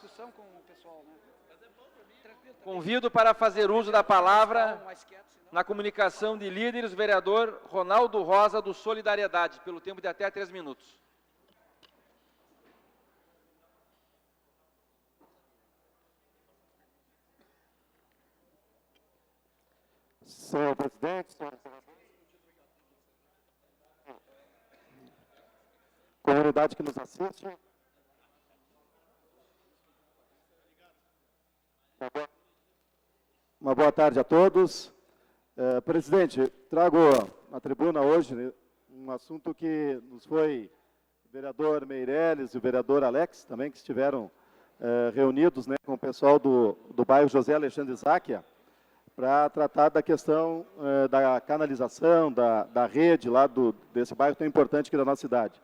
discussão com o pessoal, né? Convido para fazer uso da palavra na comunicação de líderes o vereador Ronaldo Rosa, do Solidariedade, pelo tempo de até 3 minutos. Senhor presidente, senhores comunidade que nos assiste, uma boa tarde a todos. Presidente, trago à tribuna hoje um assunto que nos foi o vereador Meirelles e o vereador Alex também, que estiveram reunidos, né, com o pessoal do bairro José Alexandre Záquia, para tratar da questão da canalização, da rede lá desse bairro tão importante aqui da nossa cidade.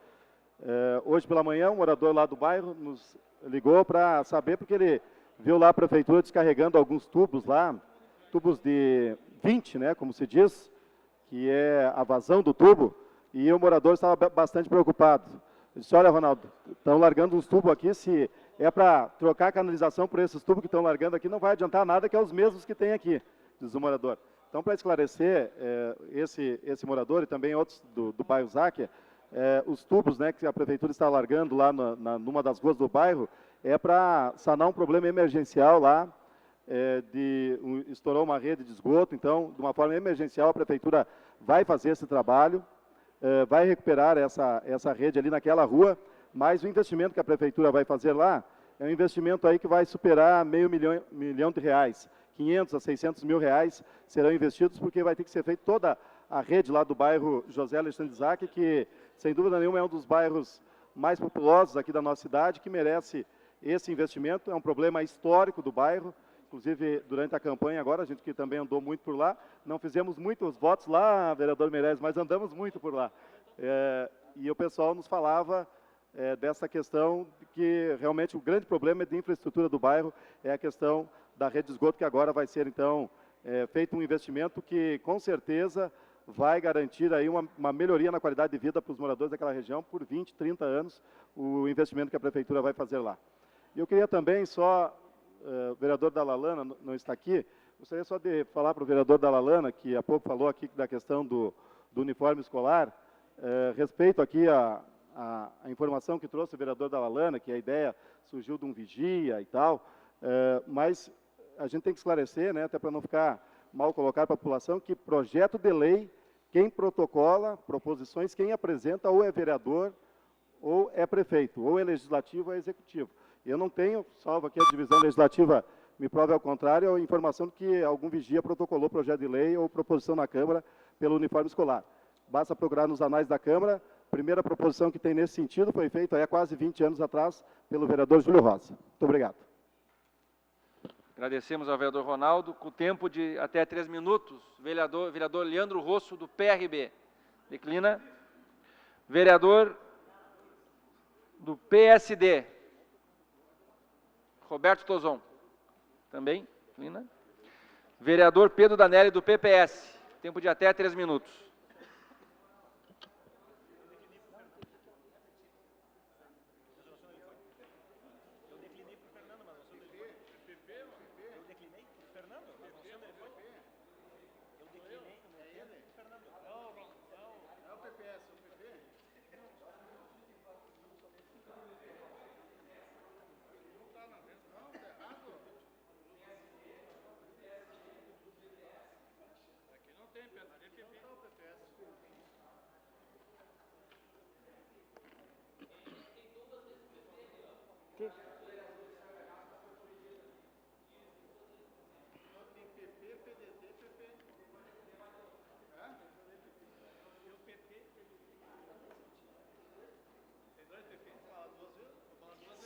Hoje pela manhã, um morador lá do bairro nos ligou para saber, porque ele viu lá a prefeitura descarregando alguns tubos lá, tubos de 20, né, como se diz, que é a vazão do tubo, e o morador estava bastante preocupado. Ele disse: olha, Ronaldo, estão largando uns tubos aqui, se é para trocar a canalização por esses tubos que estão largando aqui, não vai adiantar nada, que é os mesmos que tem aqui, diz o morador. Então, para esclarecer esse morador e também outros do bairro Záquia, os tubos, né, que a prefeitura está largando lá numa das ruas do bairro, é para sanar um problema emergencial lá, estourou uma rede de esgoto. Então, de uma forma emergencial, a prefeitura vai fazer esse trabalho, vai recuperar essa rede ali naquela rua, mas o investimento que a prefeitura vai fazer lá é um investimento aí que vai superar R$500 mil, 500 a 600 mil reais serão investidos, porque vai ter que ser feita toda a rede lá do bairro José Alexandre Záquia, que, sem dúvida nenhuma, é um dos bairros mais populosos aqui da nossa cidade, que merece esse investimento. É um problema histórico do bairro, inclusive durante a campanha agora, a gente que também andou muito por lá, não fizemos muitos votos lá, vereador Meirelles, mas andamos muito por lá. E o pessoal nos falava dessa questão de que realmente o grande problema de infraestrutura do bairro é a questão da rede de esgoto, que agora vai ser, então, feito um investimento que, com certeza, vai garantir aí uma melhoria na qualidade de vida para os moradores daquela região por 20, 30 anos, o investimento que a prefeitura vai fazer lá. E eu queria também só, o vereador Dalalana não está aqui, gostaria só de falar para o vereador Dalalana, que há pouco falou aqui da questão do uniforme escolar, respeito aqui a informação que trouxe o vereador Dalalana, que a ideia surgiu de um vigia e tal, mas a gente tem que esclarecer, né, até para não ficar mal colocado para a população, que projeto de lei, quem protocola, proposições, quem apresenta ou é vereador, ou é prefeito, ou é legislativo ou é executivo. Eu não tenho, salvo aqui a divisão legislativa, me prove ao contrário, a informação de que algum vigia protocolou projeto de lei ou proposição na Câmara pelo uniforme escolar. Basta procurar nos anais da Câmara, a primeira proposição que tem nesse sentido foi feita há quase 20 anos atrás pelo vereador Júlio Rosa. Muito obrigado. Agradecemos ao vereador Ronaldo, com tempo de até 3 minutos, vereador Leandro Rosso, do PRB. Declina. Vereador do PSD, Roberto Tozon. Também, declina. Vereador Pedro Danelli, do PPS. Tempo de até 3 minutos.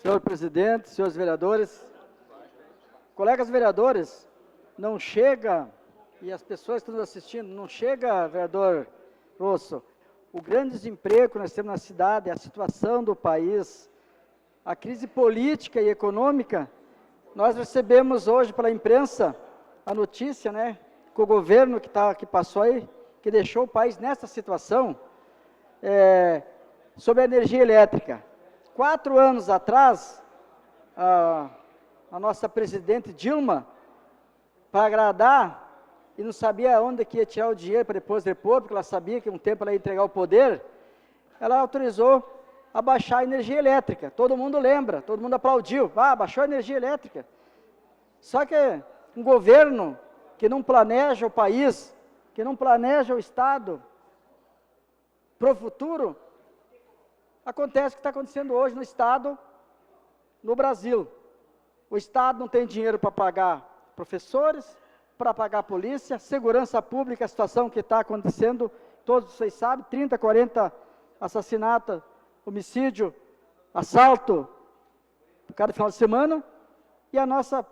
Senhor presidente, senhores vereadores, colegas vereadores, não chega, e as pessoas que estão nos assistindo, não chega, vereador Rosso, o grande desemprego que nós temos na cidade, a situação do país, a crise política e econômica. Nós recebemos hoje pela imprensa a notícia, né, que o governo que passou aí, que deixou o país nessa situação, sobre a energia elétrica. 4 anos atrás, a nossa presidente Dilma, para agradar, e não sabia onde que ia tirar o dinheiro para depois repor, porque ela sabia que um tempo ela ia entregar o poder, ela autorizou a baixar a energia elétrica. Todo mundo lembra, todo mundo aplaudiu. Baixou a energia elétrica. Só que um governo que não planeja o país, que não planeja o Estado para o futuro, acontece o que está acontecendo hoje no Estado, no Brasil. O Estado não tem dinheiro para pagar professores, para pagar a polícia, segurança pública, a situação que está acontecendo, todos vocês sabem, 30, 40 assassinatos, homicídio, assalto, cada final de semana, e a nossa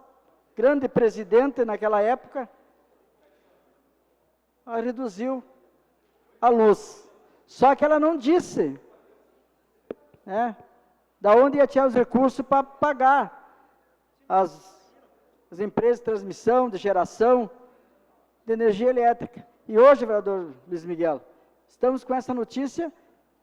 grande presidente naquela época reduziu a luz. Só que ela não disse, né, da onde ia tirar os recursos para pagar as empresas de transmissão, de geração de energia elétrica. E hoje, vereador Luiz Miguel, estamos com essa notícia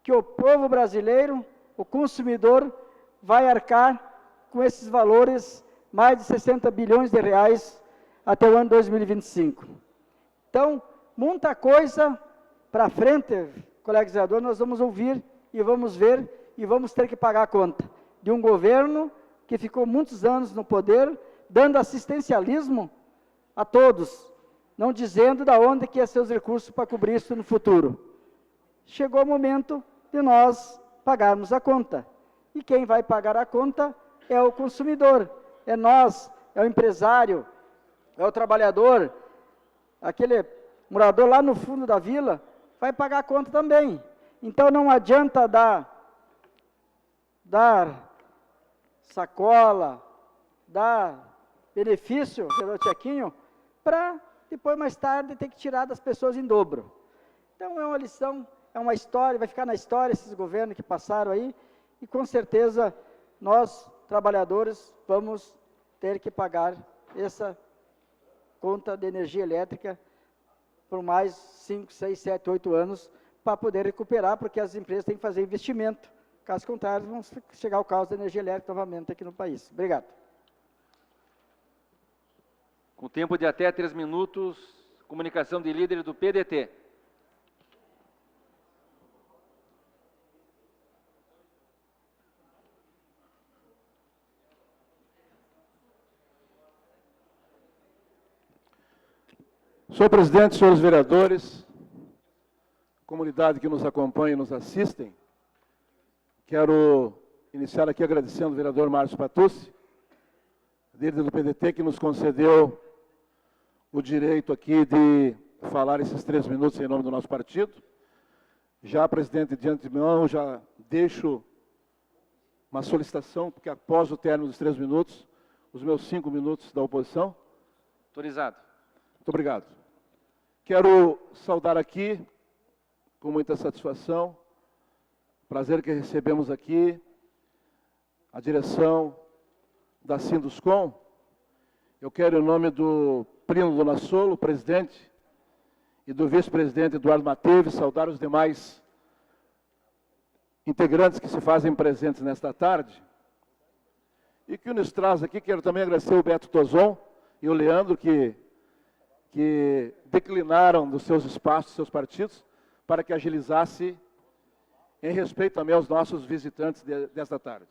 que o povo brasileiro, o consumidor, vai arcar com esses valores, mais de 60 bilhões de reais até o ano 2025. Então, muita coisa para frente, colegas vereadores, nós vamos ouvir e vamos ver e vamos ter que pagar a conta de um governo que ficou muitos anos no poder, dando assistencialismo a todos, não dizendo de onde que ia ser os recursos para cobrir isso no futuro. Chegou o momento de nós pagarmos a conta. E quem vai pagar a conta é o consumidor, é nós, é o empresário, é o trabalhador, aquele morador lá no fundo da vila, vai pagar a conta também. Então não adianta dar sacola, dar benefício, pelo chequinho, para depois, mais tarde, ter que tirar das pessoas em dobro. Então, é uma lição, é uma história, vai ficar na história esses governos que passaram aí, e com certeza, nós, trabalhadores, vamos ter que pagar essa conta de energia elétrica por mais 5, 6, 7, 8 anos, para poder recuperar, porque as empresas têm que fazer investimento. Caso contrário, vão chegar ao caos da energia elétrica novamente aqui no país. Obrigado. Com tempo de até 3 minutos, comunicação de líderes do PDT. Senhor presidente, senhores vereadores, comunidade que nos acompanha e nos assistem, quero iniciar aqui agradecendo ao vereador Márcio Patucci, líder do PDT, que nos concedeu o direito aqui de falar esses 3 minutos em nome do nosso partido. Já, presidente, de antemão, já deixo uma solicitação, porque após o término dos 3 minutos, os meus 5 minutos da oposição. Autorizado. Muito obrigado. Quero saudar aqui, com muita satisfação, prazer que recebemos aqui, a direção da Sinduscom. Eu quero, em nome do Plínio Donassolo, presidente, e do vice-presidente Eduardo Mateves, saudar os demais integrantes que se fazem presentes nesta tarde. E que nos traz aqui, quero também agradecer o Beto Tozon e o Leandro, que declinaram dos seus espaços, dos seus partidos, para que agilizasse, em respeito também aos nossos visitantes desta tarde.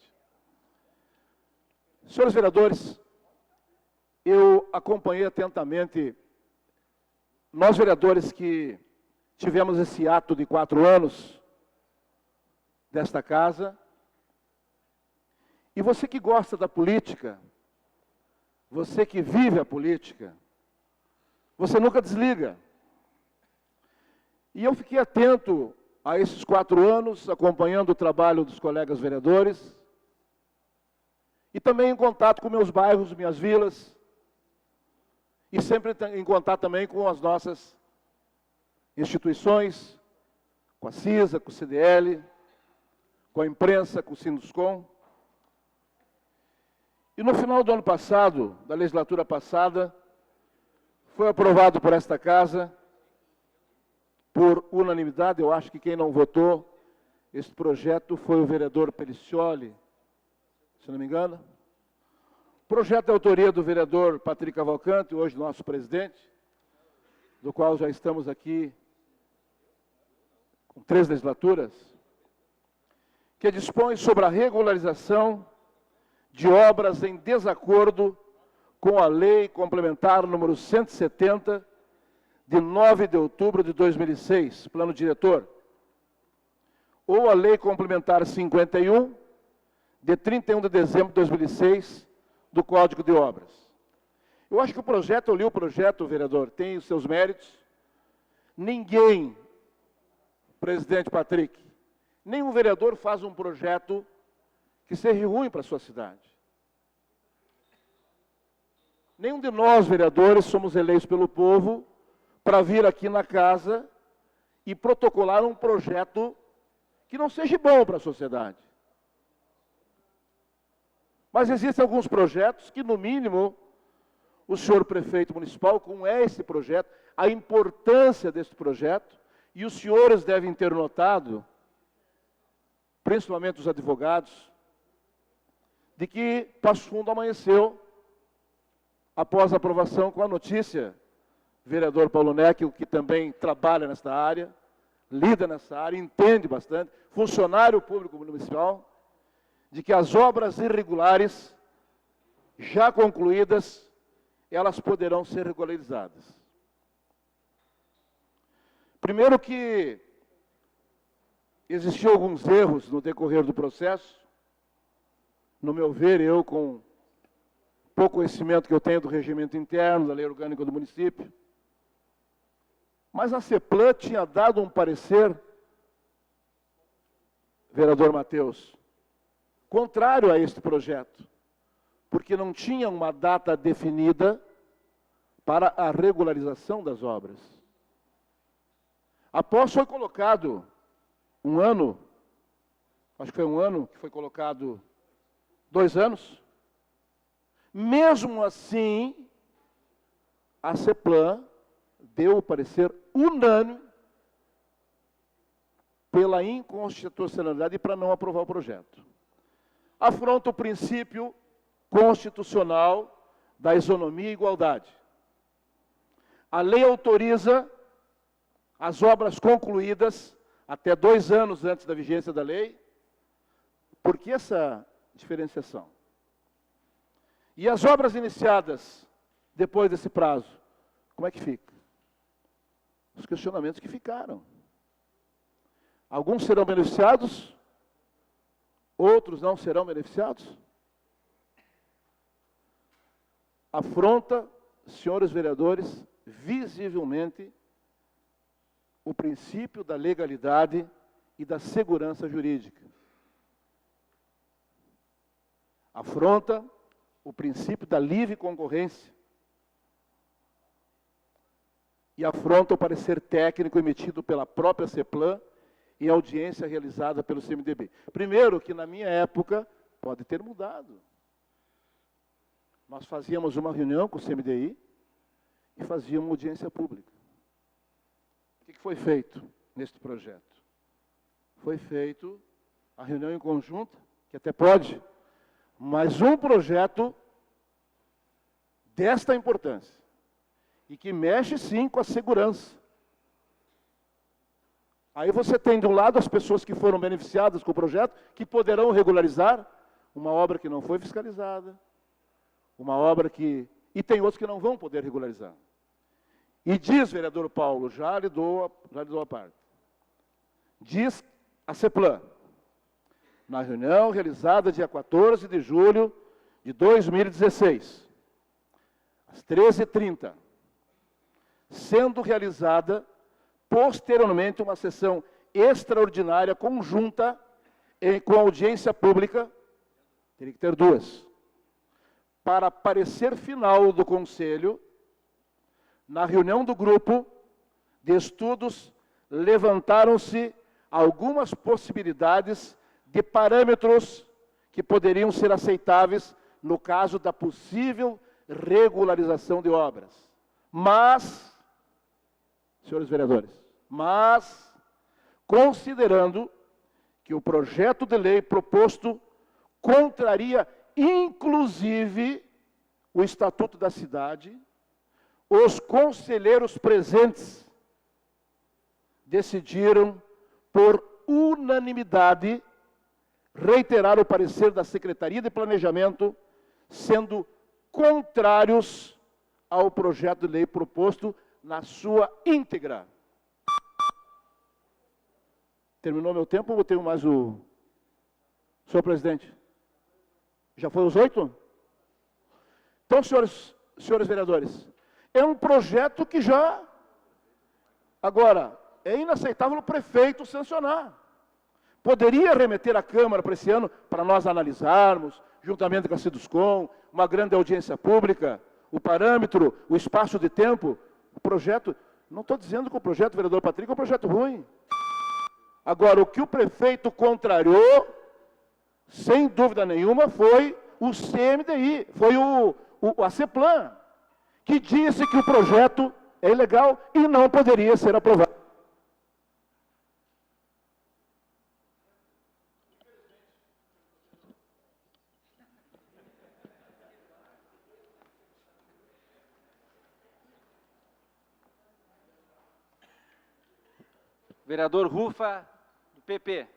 Senhores vereadores, eu acompanhei atentamente, nós vereadores que tivemos esse ato de 4 anos desta casa, e você que gosta da política, você que vive a política, você nunca desliga. E eu fiquei atento a esses 4 anos, acompanhando o trabalho dos colegas vereadores, e também em contato com meus bairros, minhas vilas, e sempre em contato também com as nossas instituições, com a CISA, com o CDL, com a imprensa, com o Sinduscom. E no final do ano passado, da legislatura passada, foi aprovado por esta casa, por unanimidade. Eu acho que quem não votou este projeto foi o vereador Pelicioli, se não me engano. Projeto de autoria do vereador Patrick Cavalcante, hoje nosso presidente, do qual já estamos aqui com 3 legislaturas, que dispõe sobre a regularização de obras em desacordo com a Lei Complementar número 170, de 9 de outubro de 2006, Plano Diretor, ou a Lei Complementar 51, de 31 de dezembro de 2006, do Código de Obras. Eu acho que o projeto, eu li o projeto, vereador, tem os seus méritos. Ninguém, presidente Patrick, nenhum vereador faz um projeto que seja ruim para a sua cidade. Nenhum de nós, vereadores, somos eleitos pelo povo para vir aqui na casa e protocolar um projeto que não seja bom para a sociedade. Mas existem alguns projetos que, no mínimo, o senhor prefeito municipal, como é esse projeto, a importância desse projeto, e os senhores devem ter notado, principalmente os advogados, de que Passo Fundo amanheceu, após a aprovação, com a notícia, vereador Paulo Neckel, que também trabalha nesta área, lida nessa área, entende bastante, funcionário público municipal, de que as obras irregulares, já concluídas, elas poderão ser regularizadas. Primeiro que existiam alguns erros no decorrer do processo, no meu ver, eu com pouco conhecimento que eu tenho do regimento interno, da lei orgânica do município, mas a CEPLAN tinha dado um parecer, vereador Matheus, contrário a este projeto, porque não tinha uma data definida para a regularização das obras. Após foi colocado um ano, acho que foi um ano que foi colocado 2 anos, mesmo assim, a CEPLAN deu o parecer unânime pela inconstitucionalidade e para não aprovar o projeto. Afronta o princípio constitucional da isonomia e igualdade. A lei autoriza as obras concluídas até 2 anos antes da vigência da lei. Por que essa diferenciação? E as obras iniciadas depois desse prazo, como é que fica? Os questionamentos que ficaram. Alguns serão beneficiados, outros não serão beneficiados? Afronta, senhores vereadores, visivelmente o princípio da legalidade e da segurança jurídica. Afronta o princípio da livre concorrência e afronta o parecer técnico emitido pela própria CEPLAN em audiência realizada pelo CMDB. Primeiro, que na minha época, pode ter mudado. Nós fazíamos uma reunião com o CMDI e fazíamos uma audiência pública. O que foi feito neste projeto? Foi feito a reunião em conjunto, que até pode, mas um projeto desta importância, e que mexe sim com a segurança. Aí você tem de um lado as pessoas que foram beneficiadas com o projeto, que poderão regularizar uma obra que não foi fiscalizada, uma obra que... E tem outros que não vão poder regularizar. E diz, vereador Paulo, já lhe dou a parte, diz a CEPLAN, na reunião realizada dia 14 de julho de 2016, às 13h30, sendo realizada posteriormente uma sessão extraordinária conjunta com audiência pública, teria que ter 2, para parecer final do Conselho, na reunião do grupo de estudos, levantaram-se algumas possibilidades de parâmetros que poderiam ser aceitáveis no caso da possível regularização de obras. Mas, senhores vereadores, considerando que o projeto de lei proposto contraria, inclusive, o Estatuto da Cidade, os conselheiros presentes decidiram, por unanimidade, reiterar o parecer da Secretaria de Planejamento, sendo contrários ao projeto de lei proposto na sua íntegra. Terminou meu tempo ou tenho mais o... Senhor presidente? Já foi os 8? Então, senhores vereadores, é um projeto que já... Agora, é inaceitável o prefeito sancionar. Poderia remeter à Câmara para esse ano, para nós analisarmos, juntamente com a Ciduscom, uma grande audiência pública, o parâmetro, o espaço de tempo, o projeto... Não estou dizendo que o projeto, vereador Patrick, é um projeto ruim. Agora, o que o prefeito contrariou, sem dúvida nenhuma, foi o CMDI, foi a CEPLAN, que disse que o projeto é ilegal e não poderia ser aprovado. Vereador Rufa, do PP.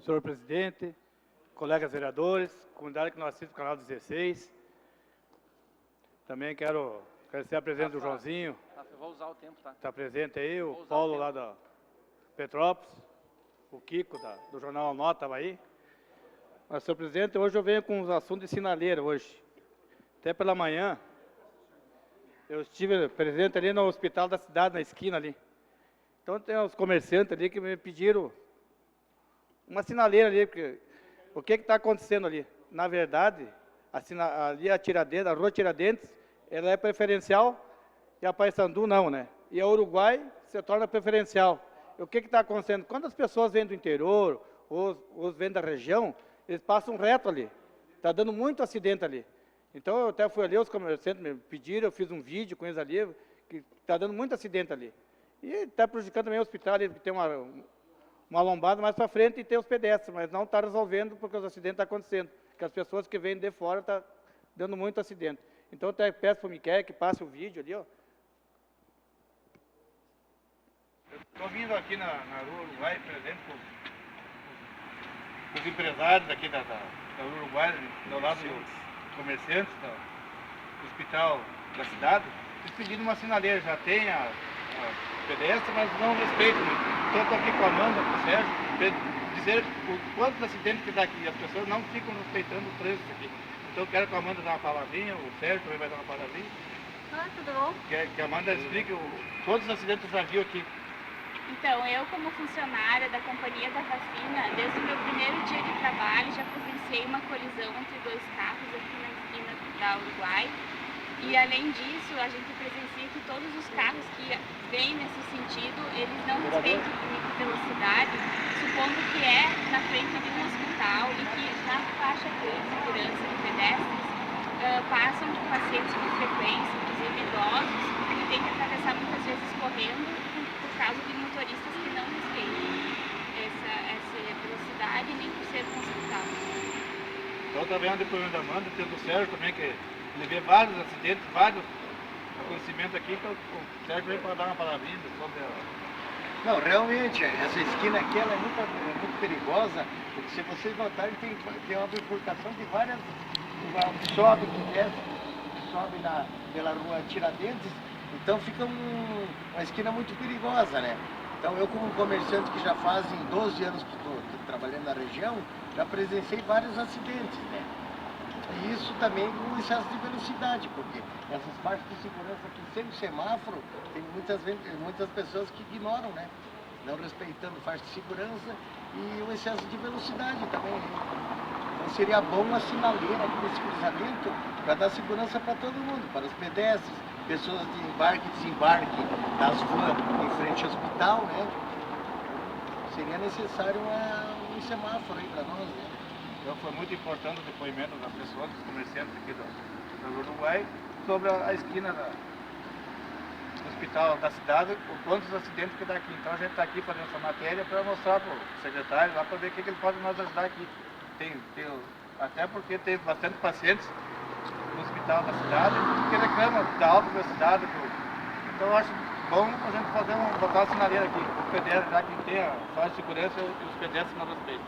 Senhor presidente, colegas vereadores, comunidade que não assiste o canal 16. Também quero agradecer a presença do Joãozinho. Eu vou usar o tempo, tá? Está presente aí, o Paulo lá da Petrópolis, o Kiko do Jornal A Nota estava aí. Mas, senhor presidente, hoje eu venho com uns assuntos de sinaleira hoje. Até pela manhã, eu estive presente ali no hospital da cidade, na esquina ali. Então tem uns comerciantes ali que me pediram uma sinaleira ali, porque o que está acontecendo ali? Na verdade, ali a rua Tiradentes, ela é preferencial e a Paissandu não, né? E a Uruguai se torna preferencial. E o que está acontecendo? Quando as pessoas vêm do interior, ou vêm da região, eles passam reto ali. Está dando muito acidente ali. Então eu até fui ali, os comerciantes me pediram, eu fiz um vídeo com eles ali, que está dando muito acidente ali. E está prejudicando também o hospital ali, porque tem uma lombada mais para frente e tem os pedestres, mas não está resolvendo porque os acidentes estão acontecendo. Porque as pessoas que vêm de fora estão dando muito acidente. Então eu até peço para o Miquel que passe o vídeo ali, ó. Eu estou vindo aqui na rua Uruguai, presente com os empresários aqui da rua Uruguai, do lado dos comerciantes, do hospital da cidade. Eles pediram uma sinaleira, já tem a pedestre, mas não respeitam muito. Então eu estou aqui com a Amanda, com o Sérgio, para dizer quantos acidentes que dá aqui. As pessoas não ficam respeitando o trânsito aqui. Então eu quero que a Amanda dê uma palavrinha, o Sérgio também vai dar uma palavrinha. Olá, tudo bom? Que a Amanda explique todos os acidentes que já viu aqui. Então, eu como funcionária da Companhia da Vacina, desde o meu primeiro dia de trabalho, já presenciei uma colisão entre dois carros aqui na esquina da Uruguai. E além disso, a gente presencia que todos os carros que vêm nesse sentido, eles não respeitam o limite de velocidade, supondo que é na frente de um hospital e que na faixa de segurança de pedestres passam de pacientes com frequência, inclusive idosos, e tem que atravessar muitas vezes correndo por causa de motoristas que não respeitam essa velocidade nem por ser um hospital. Então está vendo depois da Amanda, tem do Sérgio também, que ele vê vários acidentes, vários acontecimentos aqui, então o Sérgio vem para dar uma palavrinha sobre Não, realmente, essa esquina aqui ela é muito perigosa, porque se vocês notarem, tem uma bifurcação de várias... Sobe, que desce, sobe pela rua Tiradentes, então fica uma esquina muito perigosa, né? Então eu como comerciante que já fazem 12 anos que estou trabalhando na região, já presenciei vários acidentes, né? E isso também com excesso de velocidade, porque essas partes de segurança aqui sem o semáforo, tem muitas pessoas que ignoram, né? Não respeitando faixa de segurança e o excesso de velocidade também, né? Então seria bom uma sinaleira aqui nesse cruzamento para dar segurança para todo mundo, para os pedestres, pessoas de embarque e desembarque das ruas em frente ao hospital, né? Seria necessário um semáforo aí para nós, né? Então foi muito importante o depoimento das pessoas, dos comerciantes aqui do Uruguai, sobre a esquina hospital da cidade, o quantos acidentes que dá aqui. Então a gente está aqui fazendo essa matéria para mostrar para o secretário lá para ver o que ele pode nos ajudar aqui. Até porque tem bastante pacientes no hospital da cidade que reclamam da alta velocidade. Então eu acho bom a gente botar uma sinaleira aqui, o pedestre, já que tem a faixa de segurança e os pedestres não respeitam.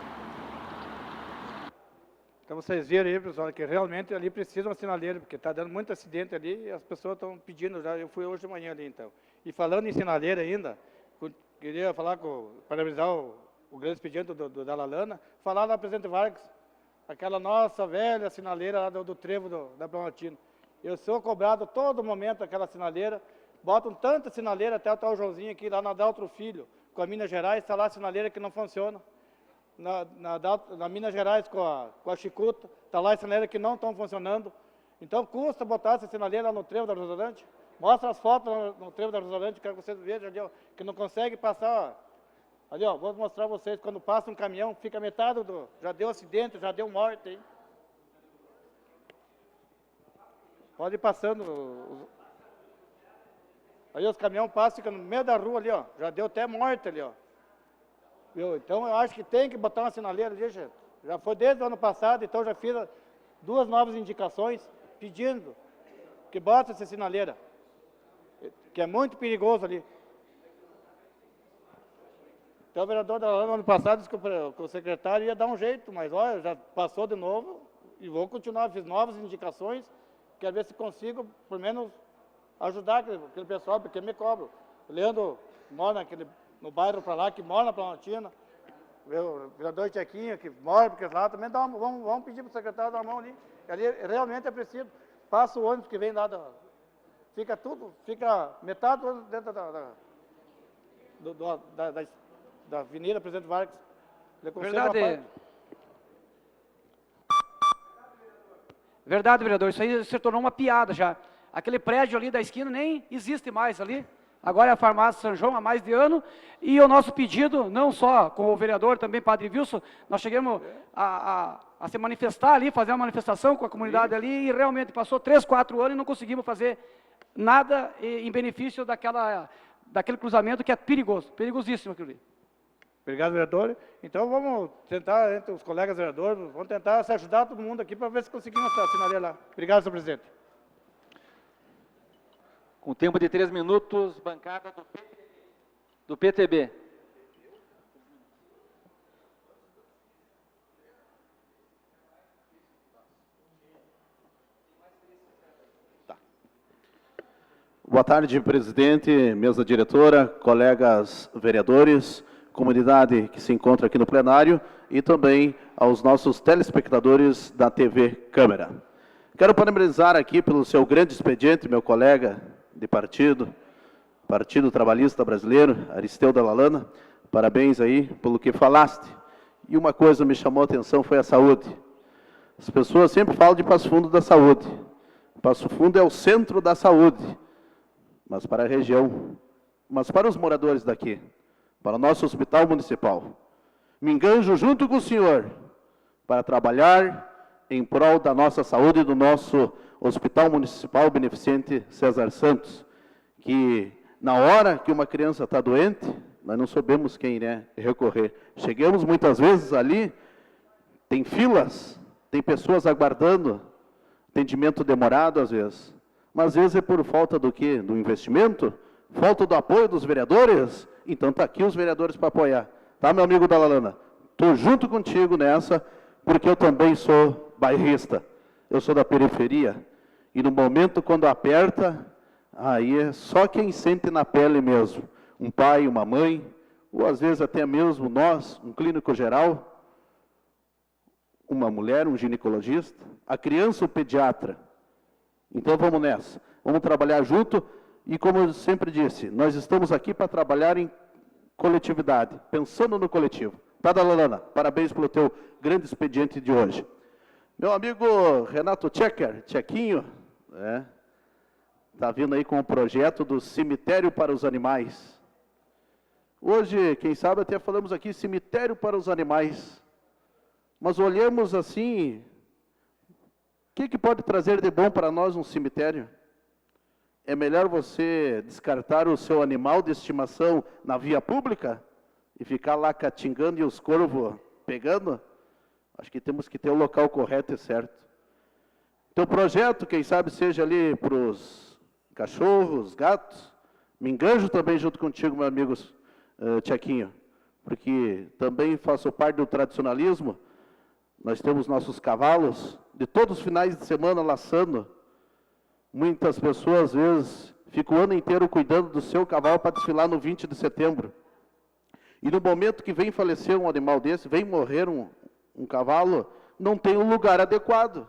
Então vocês viram aí, pessoal, que realmente ali precisa uma sinaleira, porque está dando muito acidente ali e as pessoas estão pedindo já. Eu fui hoje de manhã ali, então. E falando em sinaleira ainda, queria falar parabenizar o grande expediente do Dalalana, falar lá do presidente Vargas, aquela nossa velha sinaleira lá do trevo da Planaltina. Eu sou cobrado todo momento aquela sinaleira, botam tanta sinaleira, até o tal Joãozinho aqui, lá na Daltro Filho, com a Minas Gerais, está lá a sinaleira que não funciona. Na Minas Gerais com a Chicuta, está lá a sinaleira que não estão funcionando. Então custa botar essa sinaleira lá no trevo da Rosalante. Mostra as fotos no trevo da Rosalante, quero que vocês vejam ali, ó, que não consegue passar. Ó. Ali, ó, vou mostrar a vocês, quando passa um caminhão, fica metade já deu acidente, já deu morte. Hein? Pode ir passando. Aí os caminhões passam, ficam no meio da rua ali, ó, já deu até morte ali, ó. Então eu acho que tem que botar uma sinaleira ali, gente. Já foi desde o ano passado, então já fiz 2 novas indicações pedindo que bota essa sinaleira, que é muito perigoso ali. Então o vereador no ano passado disse que o secretário ia dar um jeito, mas olha, já passou de novo e vou continuar, fiz novas indicações, quero ver se consigo, pelo menos, ajudar aquele pessoal, porque me cobro. O Leandro mora no bairro para lá, que mora na Planaltina, o vereador Tchequinho, que mora porque lá também, vamos pedir para o secretário dar uma mão ali. Ali realmente é preciso. Passa o ônibus que vem lá, fica metade do ônibus dentro da Avenida Presidente Vargas. Verdade. Verdade, vereador, isso aí se tornou uma piada já. Aquele prédio ali da esquina nem existe mais ali. Agora é a farmácia São João há mais de ano, e o nosso pedido, não só com o vereador, também Padre Wilson, nós chegamos a se manifestar ali, fazer uma manifestação com a comunidade ali, e realmente passou 3, 4 anos e não conseguimos fazer nada em benefício daquele cruzamento que é perigoso, perigosíssimo aquilo ali. Obrigado, vereador. Então vamos tentar, entre os colegas vereadores, vamos tentar se ajudar todo mundo aqui para ver se conseguimos essa sinaleira lá. Obrigado, senhor presidente. Com tempo de 3 minutos, bancada do PTB. Boa tarde, presidente, mesa diretora, colegas vereadores, comunidade que se encontra aqui no plenário e também aos nossos telespectadores da TV Câmara. Quero parabenizar aqui pelo seu grande expediente, meu colega de Partido Trabalhista Brasileiro, Aristeu Dalalana, parabéns aí pelo que falaste. E uma coisa me chamou a atenção foi a saúde. As pessoas sempre falam de Passo Fundo da saúde. Passo Fundo é o centro da saúde, mas para a região, mas para os moradores daqui, para o nosso hospital municipal. Me enganjo junto com o senhor para trabalhar em prol da nossa saúde e do nosso Hospital Municipal Beneficente César Santos, que na hora que uma criança está doente, nós não sabemos quem recorrer. Chegamos muitas vezes ali, tem filas, tem pessoas aguardando, atendimento demorado às vezes. Mas às vezes é por falta do quê? Do investimento? Falta do apoio dos vereadores? Então está aqui os vereadores para apoiar. Tá, meu amigo Dalalana? Estou junto contigo nessa, porque eu também sou bairrista. Eu sou da periferia, e no momento quando aperta, aí é só quem sente na pele mesmo. Um pai, uma mãe, ou às vezes até mesmo nós, um clínico geral, uma mulher, um ginecologista, a criança, o pediatra. Então vamos nessa, vamos trabalhar junto, e como eu sempre disse, nós estamos aqui para trabalhar em coletividade, pensando no coletivo. Tá, Dalalana? Parabéns pelo teu grande expediente de hoje. Meu amigo Renato Tchequinho, está vindo aí com o projeto do cemitério para os animais. Hoje, quem sabe, até falamos aqui cemitério para os animais. Mas olhamos assim, o que pode trazer de bom para nós um cemitério? é melhor você descartar o seu animal de estimação na via pública e ficar lá catingando e os corvos pegando? Acho que temos que ter o local correto e certo. Então, o projeto, quem sabe, seja ali para os cachorros, gatos. Me enganjo também junto contigo, meu amigo Tiaquinho, porque também faço parte do tradicionalismo. Nós temos nossos cavalos, de todos os finais de semana laçando. Muitas pessoas, às vezes, ficam o ano inteiro cuidando do seu cavalo para desfilar no 20 de setembro. E no momento que vem falecer um animal desse, vem morrer um cavalo, não tem um lugar adequado.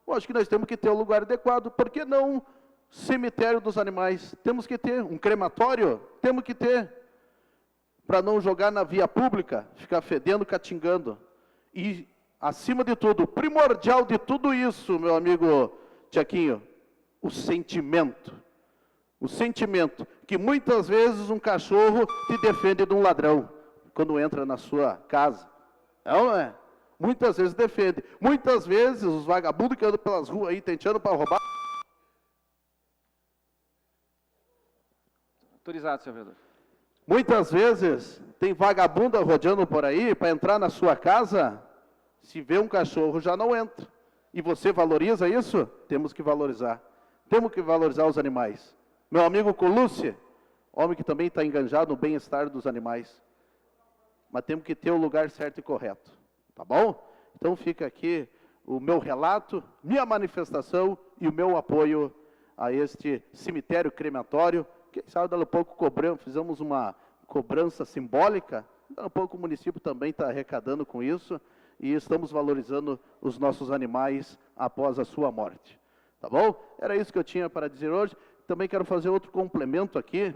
Eu acho que nós temos que ter um lugar adequado. Por que não cemitério dos animais? Temos que ter. Um crematório? Temos que ter. Para não jogar na via pública, ficar fedendo, catingando. E, acima de tudo, o primordial de tudo isso, meu amigo Tiaquinho, o sentimento. O sentimento que muitas vezes um cachorro te defende de um ladrão quando entra na sua casa. Não é? Muitas vezes defende. Muitas vezes os vagabundos que andam pelas ruas aí tentando para roubar. Autorizado, senhor vereador. Muitas vezes tem vagabunda rodeando por aí para entrar na sua casa. Se vê um cachorro, já não entra. E você valoriza isso? Temos que valorizar. Temos que valorizar os animais. Meu amigo Colucci, homem que também está enganjado no bem-estar dos animais. Mas temos que ter o lugar certo e correto. Tá bom? Então fica aqui o meu relato, minha manifestação e o meu apoio a este cemitério crematório. Quem sabe, daqui a pouco fizemos uma cobrança simbólica. Daqui a pouco o município também está arrecadando com isso. E estamos valorizando os nossos animais após a sua morte. Tá bom? Era isso que eu tinha para dizer hoje. Também quero fazer outro complemento aqui.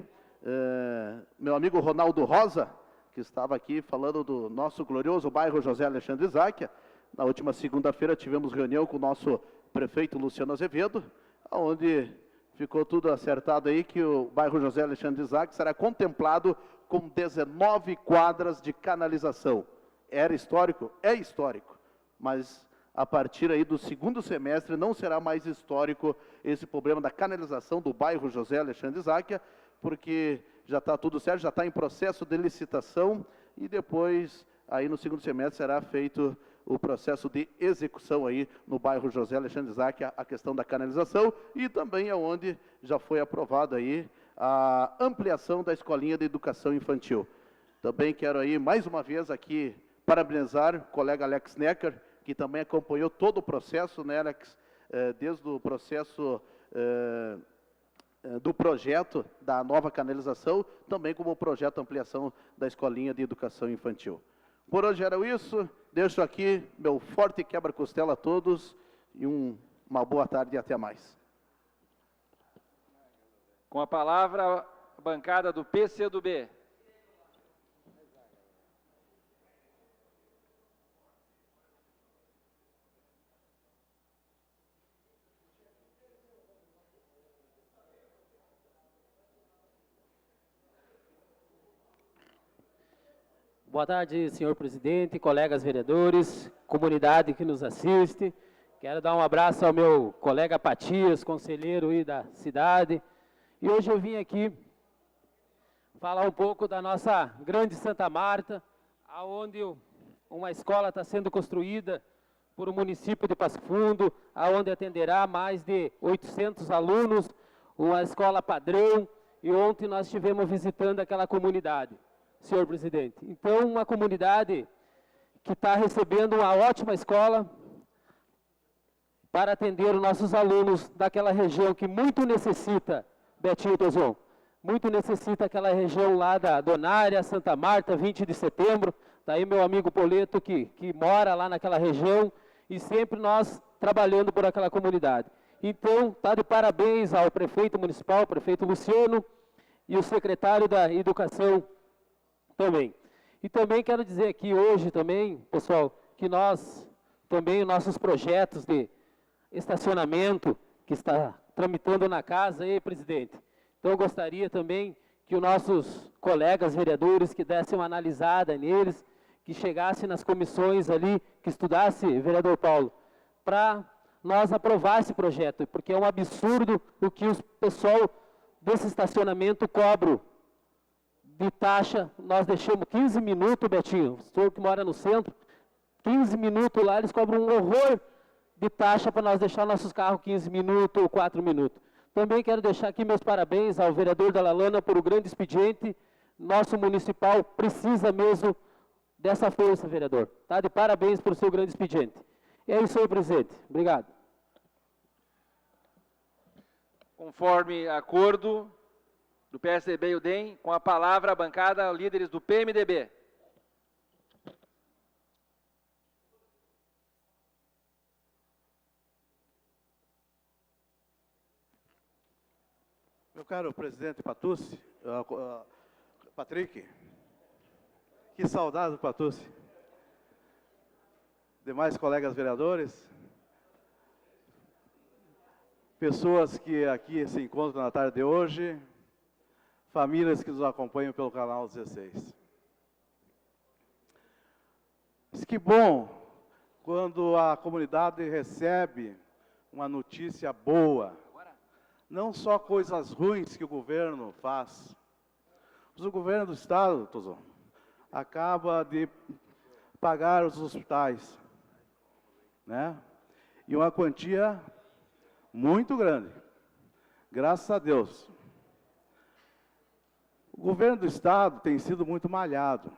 Meu amigo Ronaldo Rosa, que estava aqui falando do nosso glorioso bairro José Alexandre Záquia. Na última segunda-feira tivemos reunião com o nosso prefeito Luciano Azevedo, onde ficou tudo acertado aí que o bairro José Alexandre Záquia será contemplado com 19 quadras de canalização. Era histórico? É histórico, mas a partir aí do segundo semestre não será mais histórico esse problema da canalização do bairro José Alexandre Záquia, porque já está tudo certo, já está em processo de licitação e depois, aí no segundo semestre, será feito o processo de execução aí no bairro José Alexandre Záquia, a questão da canalização e também aonde já foi aprovada aí a ampliação da escolinha de educação infantil. Também quero aí, mais uma vez aqui, parabenizar o colega Alex Necker, que também acompanhou todo o processo, né, Alex? Desde o processo do projeto da nova canalização, também como o projeto de ampliação da escolinha de educação infantil. Por hoje era isso, deixo aqui meu forte quebra-costela a todos e uma boa tarde e até mais. Com a palavra, a bancada do PCdoB. Boa tarde, senhor presidente, colegas vereadores, comunidade que nos assiste. Quero dar um abraço ao meu colega Patias, conselheiro aí da cidade. E hoje eu vim aqui falar um pouco da nossa grande Santa Marta, onde uma escola está sendo construída por o município de Passo Fundo, onde atenderá mais de 800 alunos, uma escola padrão, e ontem nós estivemos visitando aquela comunidade. Senhor presidente, então uma comunidade que está recebendo uma ótima escola para atender os nossos alunos daquela região que muito necessita, Betinho Tozon, muito necessita aquela região lá da Donária, Santa Marta, 20 de setembro, está aí meu amigo Poleto que mora lá naquela região e sempre nós trabalhando por aquela comunidade. Então, está de parabéns ao prefeito municipal, o prefeito Luciano e o secretário da Educação também. E também quero dizer aqui hoje também, pessoal, que nós, também nossos projetos de estacionamento que está tramitando na casa aí, presidente. Então eu gostaria também que os nossos colegas vereadores que dessem uma analisada neles, que chegassem nas comissões ali, que estudasse, vereador Paulo, para nós aprovar esse projeto, porque é um absurdo o que o pessoal desse estacionamento cobro de taxa, nós deixamos 15 minutos, Betinho, o senhor que mora no centro, 15 minutos lá, eles cobram um horror de taxa para nós deixar nossos carros 15 minutos ou 4 minutos. Também quero deixar aqui meus parabéns ao vereador Dalalana por o grande expediente. Nosso municipal precisa mesmo dessa força, vereador. Tá? De parabéns pelo seu grande expediente. E é isso, senhor presidente. Obrigado. Conforme acordo do PSDB e o DEM, com a palavra a bancada, líderes do PMDB. Meu caro presidente Patucci, Patrick, que saudade do Patucci. Demais colegas vereadores, pessoas que aqui se encontram na tarde de hoje, famílias que nos acompanham pelo canal 16. Mas que bom quando a comunidade recebe uma notícia boa. Não só coisas ruins que o governo faz. Mas o governo do Estado, Tozão, acaba de pagar os hospitais, né? E uma quantia muito grande. Graças a Deus. O governo do Estado tem sido muito malhado.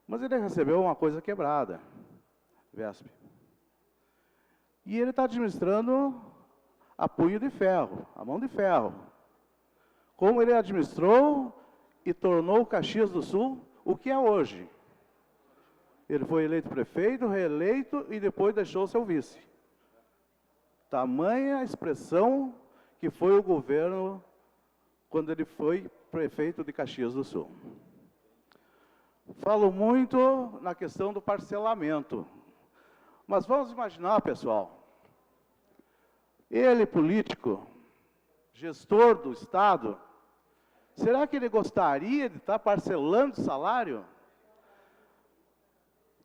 Mas ele recebeu uma coisa quebrada, VESP. E ele está administrando a punho de ferro, a mão de ferro. Como ele administrou e tornou Caxias do Sul o que é hoje. Ele foi eleito prefeito, reeleito e depois deixou seu vice. Tamanha expressão que foi o governo quando ele foi prefeito de Caxias do Sul. Falo muito na questão do parcelamento. Mas vamos imaginar, pessoal, ele, político, gestor do Estado, será que ele gostaria de estar parcelando o salário?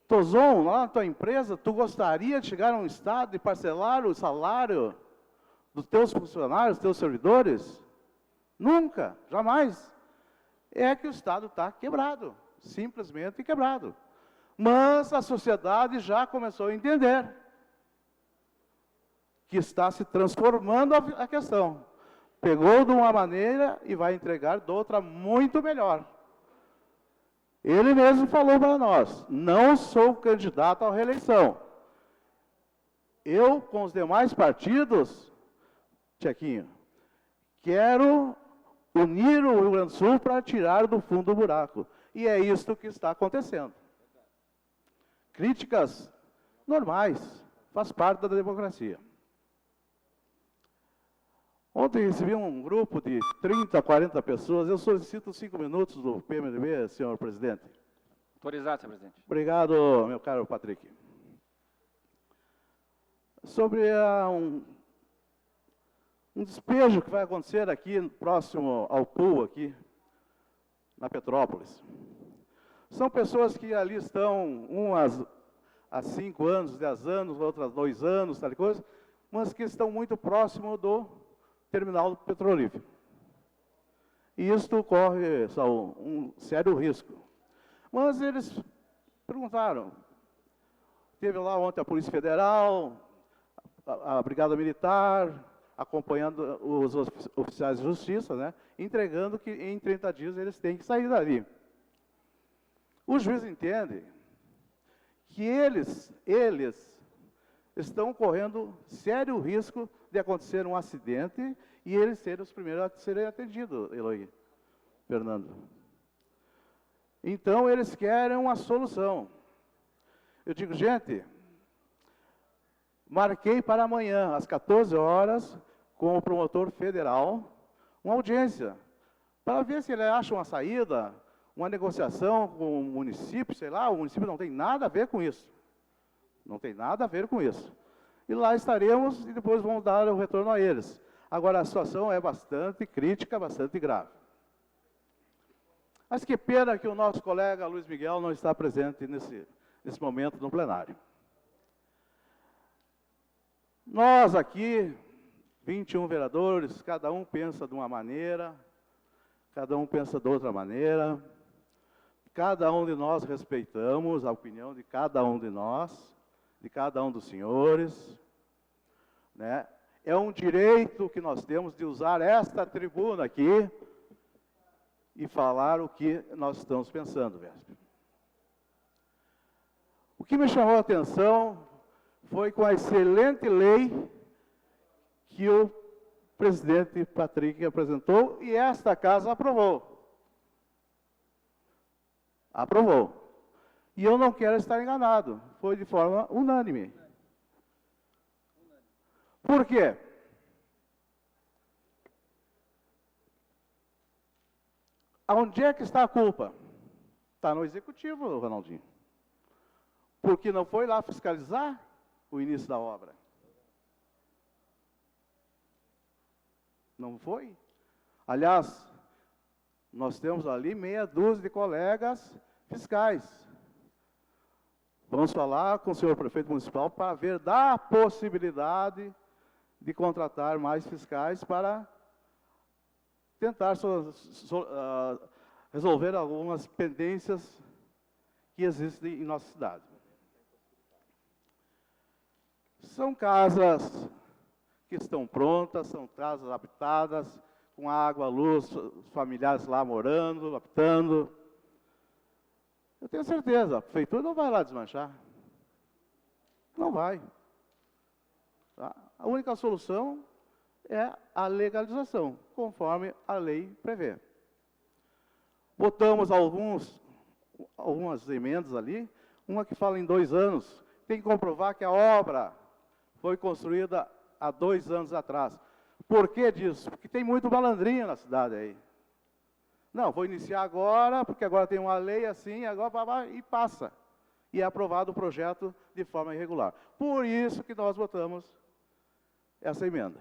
Tozon, lá na tua empresa, tu gostaria de chegar a um estado de parcelar o salário dos teus funcionários, dos teus servidores? Nunca, jamais. É que o Estado está quebrado, simplesmente quebrado. Mas a sociedade já começou a entender que está se transformando a questão. Pegou de uma maneira e vai entregar de outra muito melhor. Ele mesmo falou para nós, não sou candidato à reeleição. Eu, com os demais partidos, Tchequinho, quero unir o Rio Grande do Sul para tirar do fundo do buraco. E é isto que está acontecendo. Críticas normais, faz parte da democracia. Ontem recebi um grupo de 30, 40 pessoas. Eu solicito 5 minutos do PMDB, senhor presidente. Autorizado, senhor presidente. Obrigado, meu caro Patrick. Sobre um despejo que vai acontecer aqui, próximo ao pool, aqui, na Petrópolis. São pessoas que ali estão, umas há 5 anos, 10 anos, outras 2 anos, tal coisa, mas que estão muito próximo do terminal petrolífero. E isto corre um sério risco. Mas eles perguntaram, teve lá ontem a Polícia Federal, a Brigada Militar, acompanhando os oficiais de justiça, né, entregando que em 30 dias eles têm que sair dali. O juiz entende que eles estão correndo sério risco de acontecer um acidente e eles serem os primeiros a serem atendidos, Eloy, Fernando. Então, eles querem uma solução. Eu digo, gente, marquei para amanhã, às 14 horas, com o promotor federal, uma audiência, para ver se ele acha uma saída, uma negociação com o município, sei lá, o município não tem nada a ver com isso. Não tem nada a ver com isso. E lá estaremos e depois vamos dar o retorno a eles. Agora, a situação é bastante crítica, bastante grave. Mas que pena que o nosso colega Luiz Miguel não está presente nesse momento no plenário. Nós aqui, 21 vereadores, cada um pensa de uma maneira, cada um pensa de outra maneira. Cada um de nós respeitamos a opinião de cada um de nós, de cada um dos senhores, né? É um direito que nós temos de usar esta tribuna aqui e falar o que nós estamos pensando, Véspera. O que me chamou a atenção foi com a excelente lei que o presidente Patrick apresentou e esta casa aprovou. Aprovou. E eu não quero estar enganado. Foi de forma unânime. Por quê? Onde é que está a culpa? Está no executivo, Ronaldinho. Porque não foi lá fiscalizar o início da obra. Não foi? Aliás, nós temos ali meia dúzia de colegas fiscais. Vamos falar com o senhor prefeito municipal para ver da possibilidade de contratar mais fiscais para tentar resolver algumas pendências que existem em nossa cidade. São casas que estão prontas, são casas habitadas, com água, luz, familiares lá morando, habitando. Eu tenho certeza, a prefeitura não vai lá desmanchar. Não vai. Tá? A única solução é a legalização, conforme a lei prevê. Botamos algumas emendas ali, uma que fala em 2 anos. Tem que comprovar que a obra foi construída há 2 anos atrás. Por que disso? Porque tem muito malandrinho na cidade aí. Não, vou iniciar agora, porque agora tem uma lei assim, agora e passa. E é aprovado o projeto de forma irregular. Por isso que nós votamos essa emenda.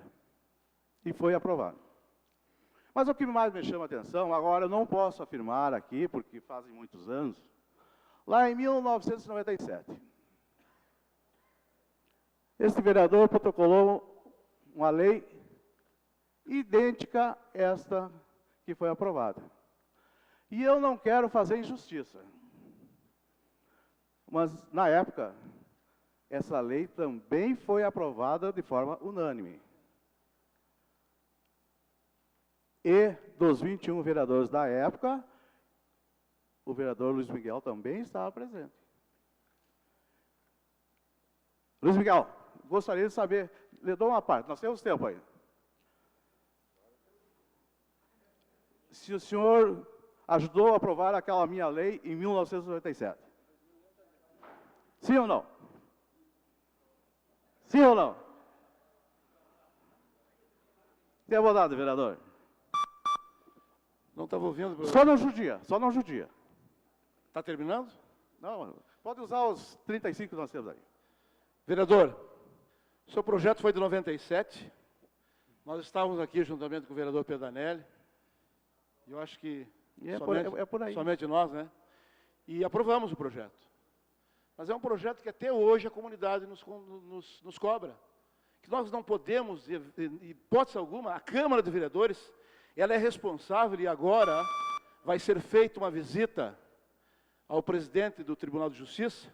E foi aprovado. Mas o que mais me chama a atenção, agora eu não posso afirmar aqui, porque fazem muitos anos, lá em 1997, este vereador protocolou uma lei idêntica a esta que foi aprovada. E eu não quero fazer injustiça. Mas, na época, essa lei também foi aprovada de forma unânime. E, dos 21 vereadores da época, o vereador Luiz Miguel também estava presente. Luiz Miguel, gostaria de saber, lhe dou uma parte, nós temos tempo aí. Se o senhor ajudou a aprovar aquela minha lei em 1997. Sim ou não? Sim ou não? Tenha bondade, vereador. Não estava ouvindo? Só não judia, só não judia. Está terminando? Não, pode usar os 35 que nós temos aí. Vereador, o seu projeto foi de 97. Nós estávamos aqui juntamente com o vereador Pedanelli. E eu acho que por aí. somente nós, né? E aprovamos o projeto. Mas é um projeto que até hoje a comunidade nos cobra. Que nós não podemos, em hipótese alguma, a Câmara de Vereadores, ela é responsável e agora vai ser feita uma visita ao presidente do Tribunal de Justiça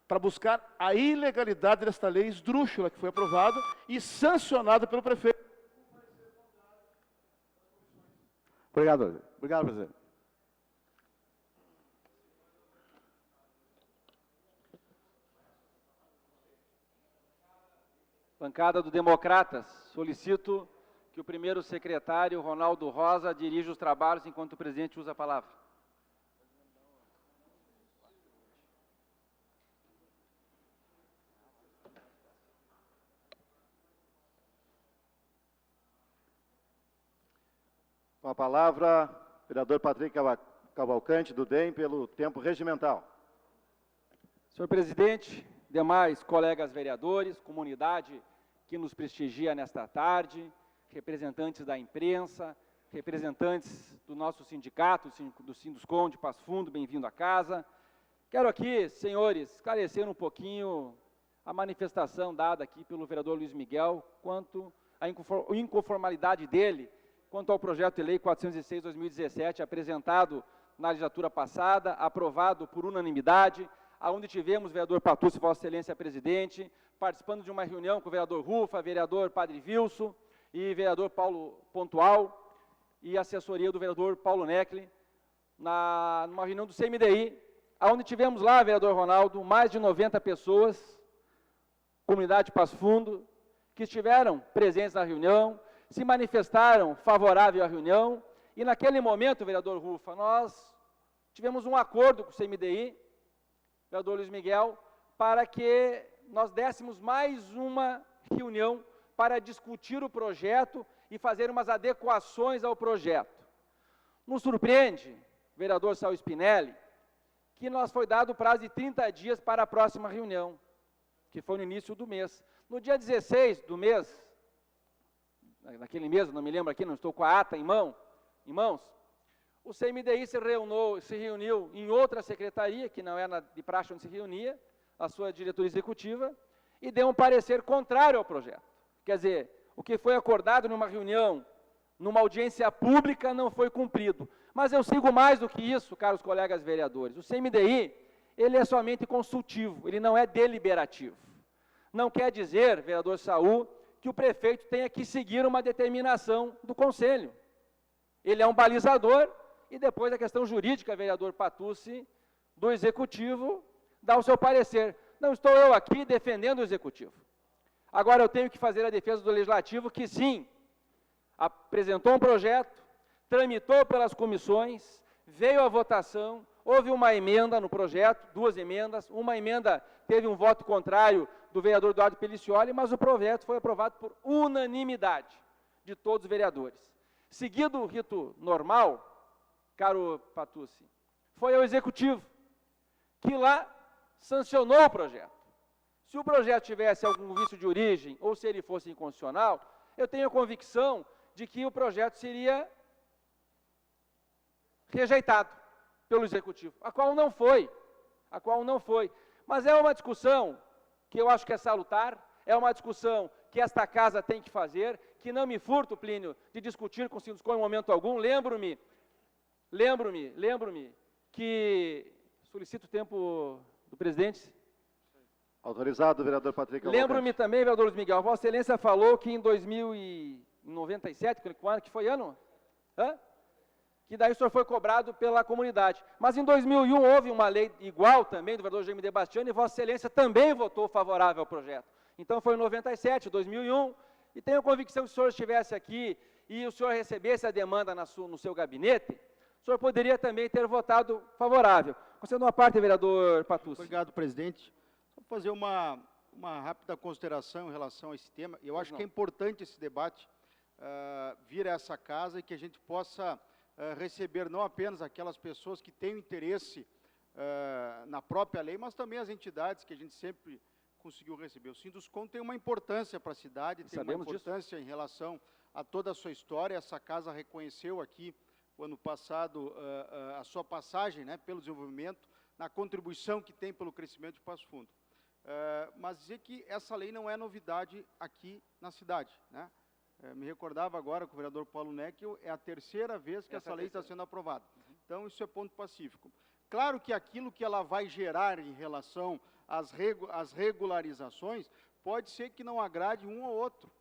para buscar a ilegalidade desta lei esdrúxula que foi aprovada e sancionada pelo prefeito. Obrigado, obrigado, presidente. Bancada do Democratas, solicito que o primeiro secretário, Ronaldo Rosa, dirija os trabalhos enquanto o presidente usa a palavra. Com a palavra, vereador Patrick Cavalcante, do DEM, pelo tempo regimental. Senhor presidente, demais colegas vereadores, comunidade que nos prestigia nesta tarde, representantes da imprensa, representantes do nosso sindicato, do Sinduscom de Passo Fundo, bem-vindo à casa. Quero aqui, senhores, esclarecer um pouquinho a manifestação dada aqui pelo vereador Luiz Miguel quanto a inconformidade dele quanto ao projeto de lei 406/2017, apresentado na legislatura passada, aprovado por unanimidade, aonde tivemos o vereador Patucci, Vossa Excelência Presidente, participando de uma reunião com o vereador Rufa, vereador Padre Wilson e vereador Paulo Pontual, e assessoria do vereador Paulo Necklin, numa reunião do CMDI, onde tivemos lá, vereador Ronaldo, mais de 90 pessoas, comunidade Passo Fundo, que estiveram presentes na reunião, se manifestaram favorável à reunião, e naquele momento, vereador Rufa, nós tivemos um acordo com o CMDI, vereador Luiz Miguel, para que nós dessemos mais uma reunião para discutir o projeto e fazer umas adequações ao projeto. Nos surpreende, vereador Saul Spinelli, que nós foi dado prazo de 30 dias para a próxima reunião, que foi no início do mês. No dia 16 do mês, naquele mês, não me lembro aqui, não estou com a ata em mãos, o CMDI se reuniu em outra secretaria, que não era de praxe onde se reunia, a sua diretoria executiva, e deu um parecer contrário ao projeto. Quer dizer, o que foi acordado numa reunião, numa audiência pública, não foi cumprido. Mas eu sigo mais do que isso, caros colegas vereadores. O CMDI, ele é somente consultivo, ele não é deliberativo. Não quer dizer, vereador Saul, que o prefeito tenha que seguir uma determinação do Conselho. Ele é um balizador, e depois a questão jurídica, vereador Patucci, do Executivo, dá o seu parecer. Não estou eu aqui defendendo o Executivo. Agora eu tenho que fazer a defesa do Legislativo, que sim, apresentou um projeto, tramitou pelas comissões, veio à votação, houve uma emenda no projeto, 2 emendas, uma emenda teve um voto contrário do vereador Eduardo Pelicioli, mas o projeto foi aprovado por unanimidade de todos os vereadores. Seguido o rito normal, caro Patucci, foi ao Executivo, que lá sancionou o projeto. Se o projeto tivesse algum vício de origem, ou se ele fosse inconstitucional, eu tenho a convicção de que o projeto seria rejeitado pelo Executivo, a qual não foi. Mas é uma discussão que eu acho que é salutar, é uma discussão que esta casa tem que fazer, que não me furto, Plínio, de discutir com o Sinduscom em momento algum. Lembro-me que solicito o tempo do presidente. Autorizado, vereador Patrick. Lembro-me também, vereador Luiz Miguel, Vossa Excelência falou que em 2097, que foi ano? Que daí o senhor foi cobrado pela comunidade. Mas em 2001 houve uma lei igual também do vereador Jaime de Bastiani e Vossa Excelência também votou favorável ao projeto. Então foi em 97, 2001, e tenho convicção que se o senhor estivesse aqui e o senhor recebesse a demanda no seu gabinete, o senhor poderia também ter votado favorável. Concedendo uma parte, vereador Patucci. Obrigado, presidente. Vou fazer uma rápida consideração em relação a esse tema. Eu acho que é importante esse debate vir a essa casa e que a gente possa receber não apenas aquelas pessoas que têm interesse na própria lei, mas também as entidades que a gente sempre conseguiu receber. O Sinduscom tem uma importância para a cidade, tem uma importância em relação a toda a sua história. Essa casa reconheceu aqui, o ano passado, a sua passagem, né, pelo desenvolvimento, na contribuição que tem pelo crescimento de Passo Fundo. Mas dizer que essa lei não é novidade aqui na cidade, né? Me recordava agora com o vereador Paulo Neckel, é a 3ª vez que essa lei está sendo aprovada. Então, isso é ponto pacífico. Claro que aquilo que ela vai gerar em relação às regularizações, pode ser que não agrade um ou outro.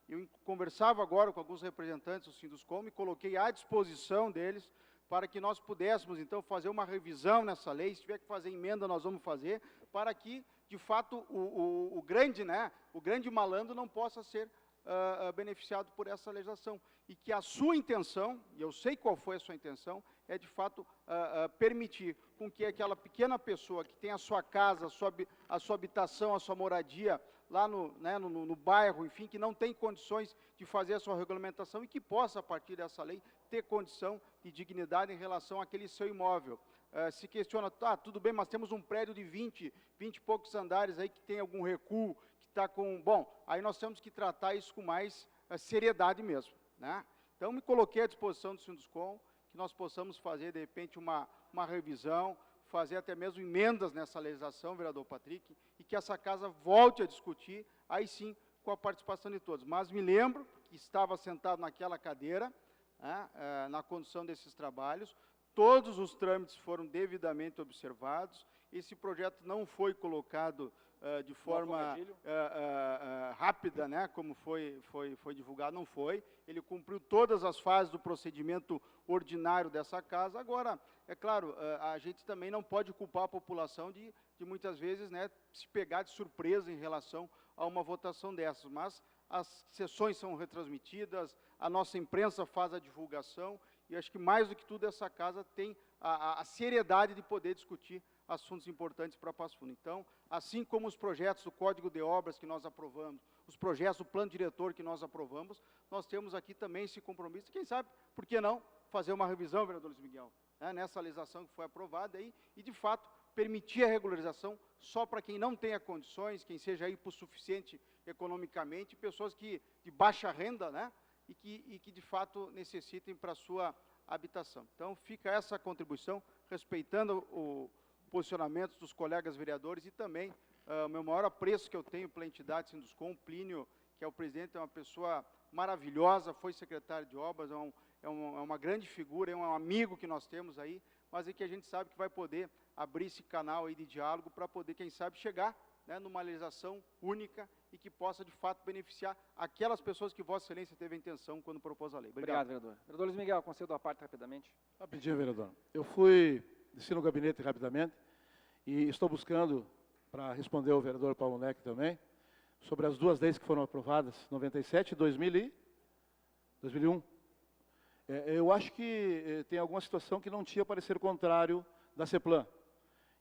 Eu conversava agora com alguns representantes do Sinduscom e coloquei à disposição deles para que nós pudéssemos, então, fazer uma revisão nessa lei. Se tiver que fazer emenda, nós vamos fazer, para que, de fato, o grande malandro não possa ser beneficiado por essa legislação. E que a sua intenção, e eu sei qual foi a sua intenção, é, de fato, permitir com que aquela pequena pessoa que tem a sua casa, a sua habitação, a sua moradia, lá no bairro, enfim, que não tem condições de fazer a sua regulamentação e que possa, a partir dessa lei, ter condição de dignidade em relação àquele seu imóvel. Se questiona, tudo bem, mas temos um prédio de 20 e poucos andares aí que tem algum recuo, que está com... Bom, aí nós temos que tratar isso com mais seriedade mesmo, né? Então, me coloquei à disposição do Sinduscom, que nós possamos fazer, de repente, uma revisão, fazer até mesmo emendas nessa legislação, vereador Patrick, e que essa casa volte a discutir, aí sim, com a participação de todos. Mas me lembro que estava sentado naquela cadeira, na condução desses trabalhos, todos os trâmites foram devidamente observados, esse projeto não foi colocado de forma rápida, né, como foi divulgado, não foi. Ele cumpriu todas as fases do procedimento ordinário dessa casa. Agora, é claro, a gente também não pode culpar a população de muitas vezes, né, se pegar de surpresa em relação a uma votação dessas, mas as sessões são retransmitidas, a nossa imprensa faz a divulgação, e acho que mais do que tudo essa casa tem a seriedade de poder discutir assuntos importantes para Passo Fundo. Então, assim como os projetos do Código de Obras que nós aprovamos, os projetos do Plano Diretor que nós aprovamos, nós temos aqui também esse compromisso, e quem sabe, por que não, fazer uma revisão, vereador Luiz Miguel, né, nessa legislação que foi aprovada aí, e de fato, permitir a regularização só para quem não tenha condições, quem seja hipossuficiente economicamente, pessoas de baixa renda, né, e que de fato necessitem para a sua habitação. Então, fica essa contribuição, respeitando o posicionamento dos colegas vereadores e também o meu maior apreço que eu tenho pela entidade Sinduscom, Plínio, que é o presidente, é uma pessoa maravilhosa, foi secretário de obras, é uma grande figura, é um amigo que nós temos aí, mas é que a gente sabe que vai poder abrir esse canal aí de diálogo para poder, quem sabe, chegar, né, numa legislação única e que possa, de fato, beneficiar aquelas pessoas que Vossa Excelência teve a intenção quando propôs a lei. Obrigado, vereador. Vereador Luiz Miguel, concedo a parte rapidamente. Rapidinho, vereador. Eu desci no gabinete rapidamente e estou buscando, para responder ao vereador Paulo Neck também, sobre as duas leis que foram aprovadas, 97 e 2001. Eu acho que tem alguma situação que não tinha parecer contrário da CEPLAN.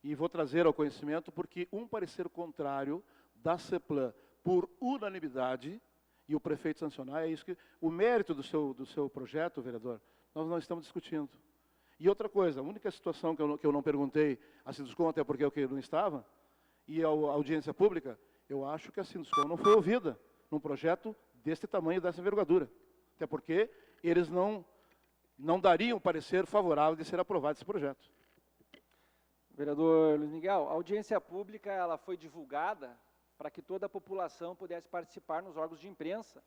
E vou trazer ao conhecimento porque um parecer contrário da CEPLAN por unanimidade, e o prefeito sancionar, é isso que o mérito do seu projeto, vereador, nós não estamos discutindo. E outra coisa, a única situação que eu não perguntei a Sinduscom, até porque eu não estava, e a audiência pública, eu acho que a Sinduscom não foi ouvida num projeto desse tamanho, dessa envergadura. Até porque eles não dariam parecer favorável de ser aprovado esse projeto. Vereador Luiz Miguel, a audiência pública ela foi divulgada para que toda a população pudesse participar nos órgãos de imprensa,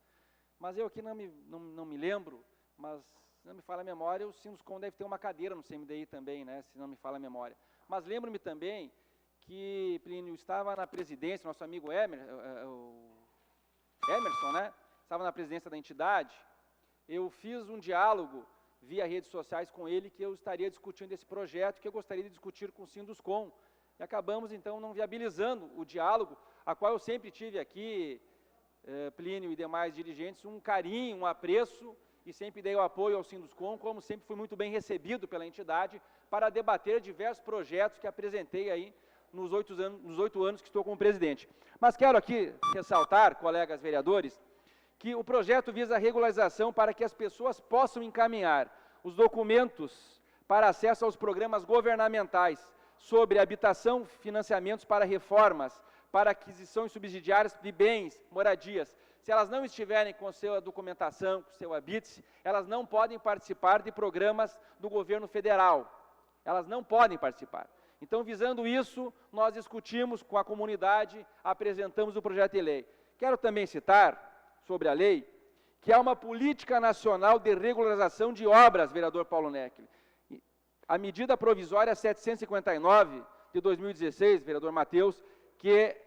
mas eu aqui não me lembro, mas se não me falha a memória, o Sinduscom deve ter uma cadeira no CMDI também, né, se não me falha a memória. Mas lembro-me também que Plínio estava na presidência, nosso amigo Emerson, né, estava na presidência da entidade, eu fiz um diálogo via redes sociais com ele, que eu estaria discutindo esse projeto, que eu gostaria de discutir com o Sinduscom. E acabamos, então, não viabilizando o diálogo, a qual eu sempre tive aqui, Plínio e demais dirigentes, um carinho, um apreço, e sempre dei o apoio ao Sinduscom, como sempre fui muito bem recebido pela entidade, para debater diversos projetos que apresentei aí nos 8 anos que estou como presidente. Mas quero aqui ressaltar, colegas vereadores, que o projeto visa a regularização para que as pessoas possam encaminhar os documentos para acesso aos programas governamentais sobre habitação, financiamentos para reformas, para aquisições subsidiárias de bens, moradias. Se elas não estiverem com sua documentação, com seu habite, elas não podem participar de programas do governo federal. Elas não podem participar. Então, visando isso, nós discutimos com a comunidade, apresentamos o projeto de lei. Quero também citar sobre a lei, que há uma política nacional de regularização de obras, vereador Paulo Neck. A medida provisória 759 de 2016, vereador Matheus, que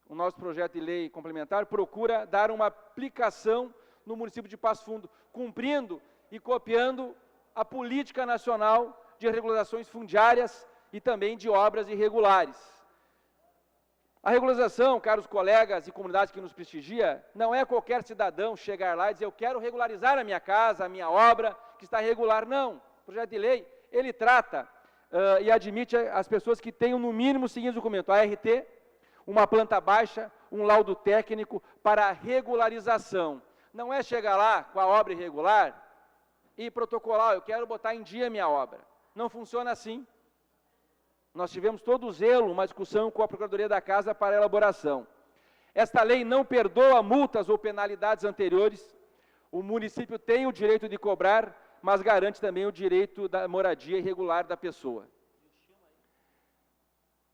o nosso projeto de lei complementar procura dar uma aplicação no município de Passo Fundo, cumprindo e copiando a política nacional de regularizações fundiárias e também de obras irregulares. A regularização, caros colegas e comunidade que nos prestigia, não é qualquer cidadão chegar lá e dizer eu quero regularizar a minha casa, a minha obra, que está irregular. Não. O projeto de lei, ele trata e admite as pessoas que tenham no mínimo os seguintes documentos: a RT, uma planta baixa, um laudo técnico para a regularização. Não é chegar lá com a obra irregular e protocolar, eu quero botar em dia a minha obra. Não funciona assim. Nós tivemos todo o zelo, uma discussão com a Procuradoria da Casa para a elaboração. Esta lei não perdoa multas ou penalidades anteriores. O município tem o direito de cobrar, mas garante também o direito da moradia irregular da pessoa.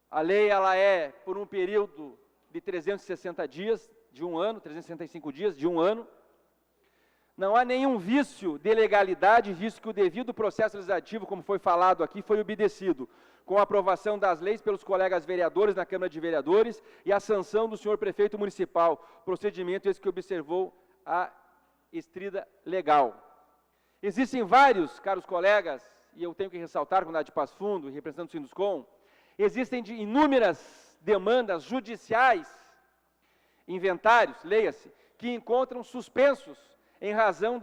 A lei ela é por um período de de 360 dias, de um ano, 365 dias, de um ano. Não há nenhum vício de legalidade, visto que o devido processo legislativo, como foi falado aqui, foi obedecido, com a aprovação das leis pelos colegas vereadores na Câmara de Vereadores e a sanção do senhor prefeito municipal, procedimento esse que observou a estrida legal. Existem vários, caros colegas, e eu tenho que ressaltar, com a de Passo Fundo, representando o Sinduscom, existem inúmeras demandas judiciais, inventários, leia-se, que encontram suspensos em razão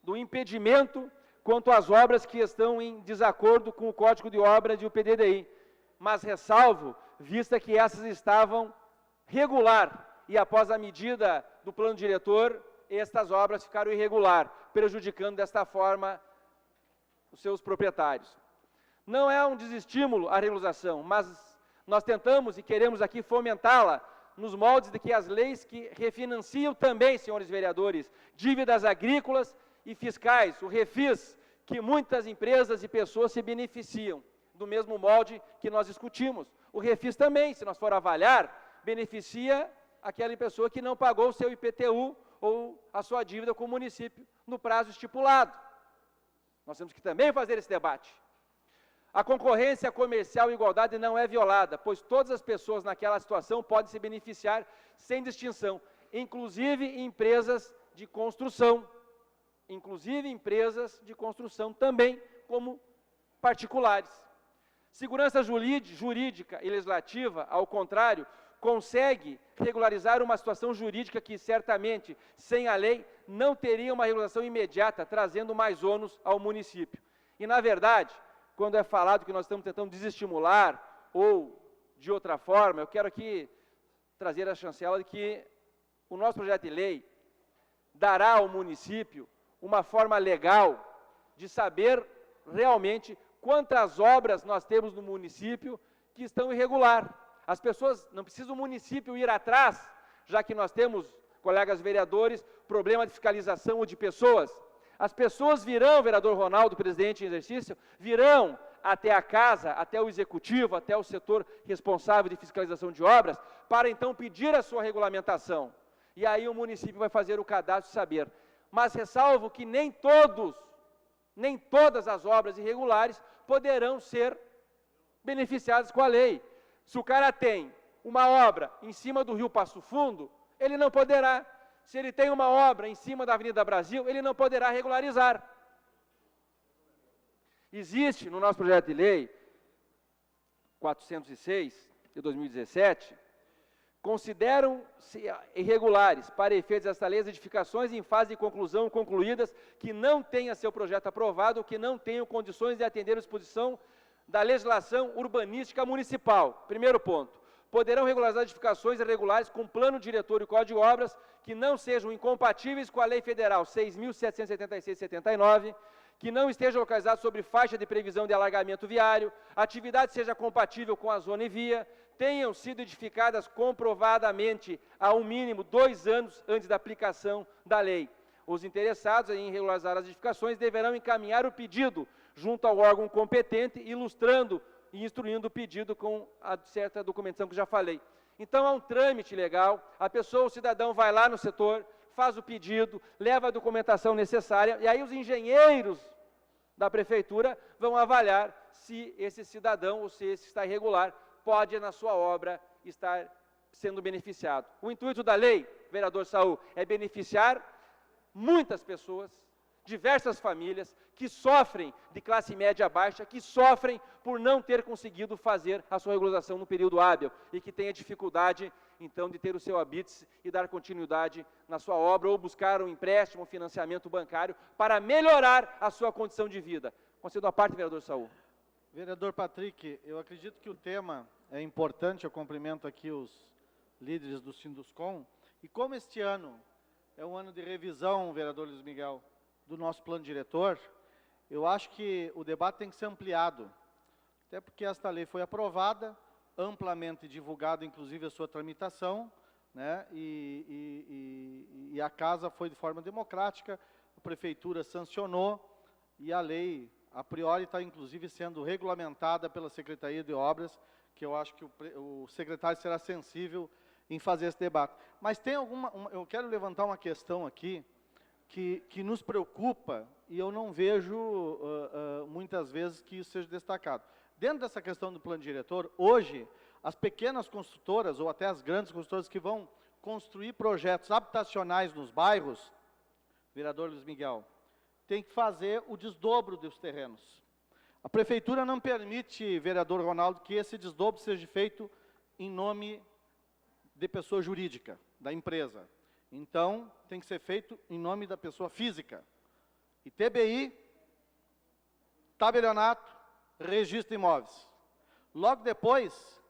do impedimento quanto às obras que estão em desacordo com o Código de Obras e o PDDI. Mas ressalvo, vista que essas estavam regular, e após a medida do plano diretor, estas obras ficaram irregular, prejudicando desta forma os seus proprietários. Não é um desestímulo à regularização, mas nós tentamos e queremos aqui fomentá-la nos moldes de que as leis que refinanciam também, senhores vereadores, dívidas agrícolas e fiscais, o refis, que muitas empresas e pessoas se beneficiam, do mesmo molde que nós discutimos. O refis também, se nós for avaliar, beneficia aquela pessoa que não pagou o seu IPTU ou a sua dívida com o município no prazo estipulado. Nós temos que também fazer esse debate. A concorrência comercial e igualdade não é violada, pois todas as pessoas naquela situação podem se beneficiar sem distinção, inclusive empresas de construção, também como particulares. Segurança jurídica e legislativa, ao contrário, consegue regularizar uma situação jurídica que certamente, sem a lei, não teria uma regularização imediata, trazendo mais ônus ao município. E, na verdade, quando é falado que nós estamos tentando desestimular ou de outra forma, eu quero aqui trazer a chancela de que o nosso projeto de lei dará ao município uma forma legal de saber realmente quantas obras nós temos no município que estão irregular. As pessoas, não precisa o município ir atrás, já que nós temos, colegas vereadores, problema de fiscalização ou de pessoas. As pessoas virão, vereador Ronaldo, presidente em exercício, virão até a casa, até o executivo, até o setor responsável de fiscalização de obras, para então pedir a sua regulamentação. E aí o município vai fazer o cadastro e saber. Mas ressalvo que nem todas as obras irregulares poderão ser beneficiadas com a lei. Se o cara tem uma obra em cima do Rio Passo Fundo, ele não poderá. Se ele tem uma obra em cima da Avenida Brasil, ele não poderá regularizar. Existe no nosso projeto de lei 406 de 2017, consideram-se irregulares para efeitos desta lei as edificações em fase de conclusão concluídas que não tenham seu projeto aprovado ou que não tenham condições de atender a disposição da legislação urbanística municipal. Primeiro ponto. Poderão regularizar edificações irregulares com plano diretor e código de obras que não sejam incompatíveis com a Lei Federal 6.776/79, que não estejam localizados sobre faixa de previsão de alargamento viário, atividade seja compatível com a zona e via, tenham sido edificadas comprovadamente há um mínimo 2 anos antes da aplicação da lei. Os interessados em regularizar as edificações deverão encaminhar o pedido junto ao órgão competente, ilustrando e instruindo o pedido com a certa documentação que já falei. Então, há um trâmite legal, a pessoa, o cidadão vai lá no setor, faz o pedido, leva a documentação necessária, e aí os engenheiros da prefeitura vão avaliar se esse cidadão, ou se esse está irregular, pode, na sua obra, estar sendo beneficiado. O intuito da lei, vereador Saul, é beneficiar muitas pessoas, diversas famílias que sofrem de classe média baixa, que sofrem por não ter conseguido fazer a sua regularização no período hábil e que tem a dificuldade, então, de ter o seu habite e dar continuidade na sua obra ou buscar um empréstimo, um financiamento bancário para melhorar a sua condição de vida. Concedo a parte, vereador Saul. Vereador Patrick, eu acredito que o tema é importante, eu cumprimento aqui os líderes do Sinduscom, e como este ano é um ano de revisão, vereador Luiz Miguel, do nosso plano diretor, eu acho que o debate tem que ser ampliado, até porque esta lei foi aprovada, amplamente divulgada, inclusive a sua tramitação, né, e a casa foi de forma democrática, a prefeitura sancionou, e a lei a priori está inclusive sendo regulamentada pela Secretaria de Obras, que eu acho que o secretário será sensível em fazer esse debate. Mas tem eu quero levantar uma questão aqui que nos preocupa e eu não vejo muitas vezes que isso seja destacado. Dentro dessa questão do plano diretor, hoje, as pequenas construtoras ou até as grandes construtoras que vão construir projetos habitacionais nos bairros, vereador Luiz Miguel, tem que fazer o desdobro dos terrenos. A prefeitura não permite, vereador Ronaldo, que esse desdobro seja feito em nome de pessoa jurídica, da empresa. Então, tem que ser feito em nome da pessoa física. ITBI, tabelionato, registro de imóveis. Logo depois,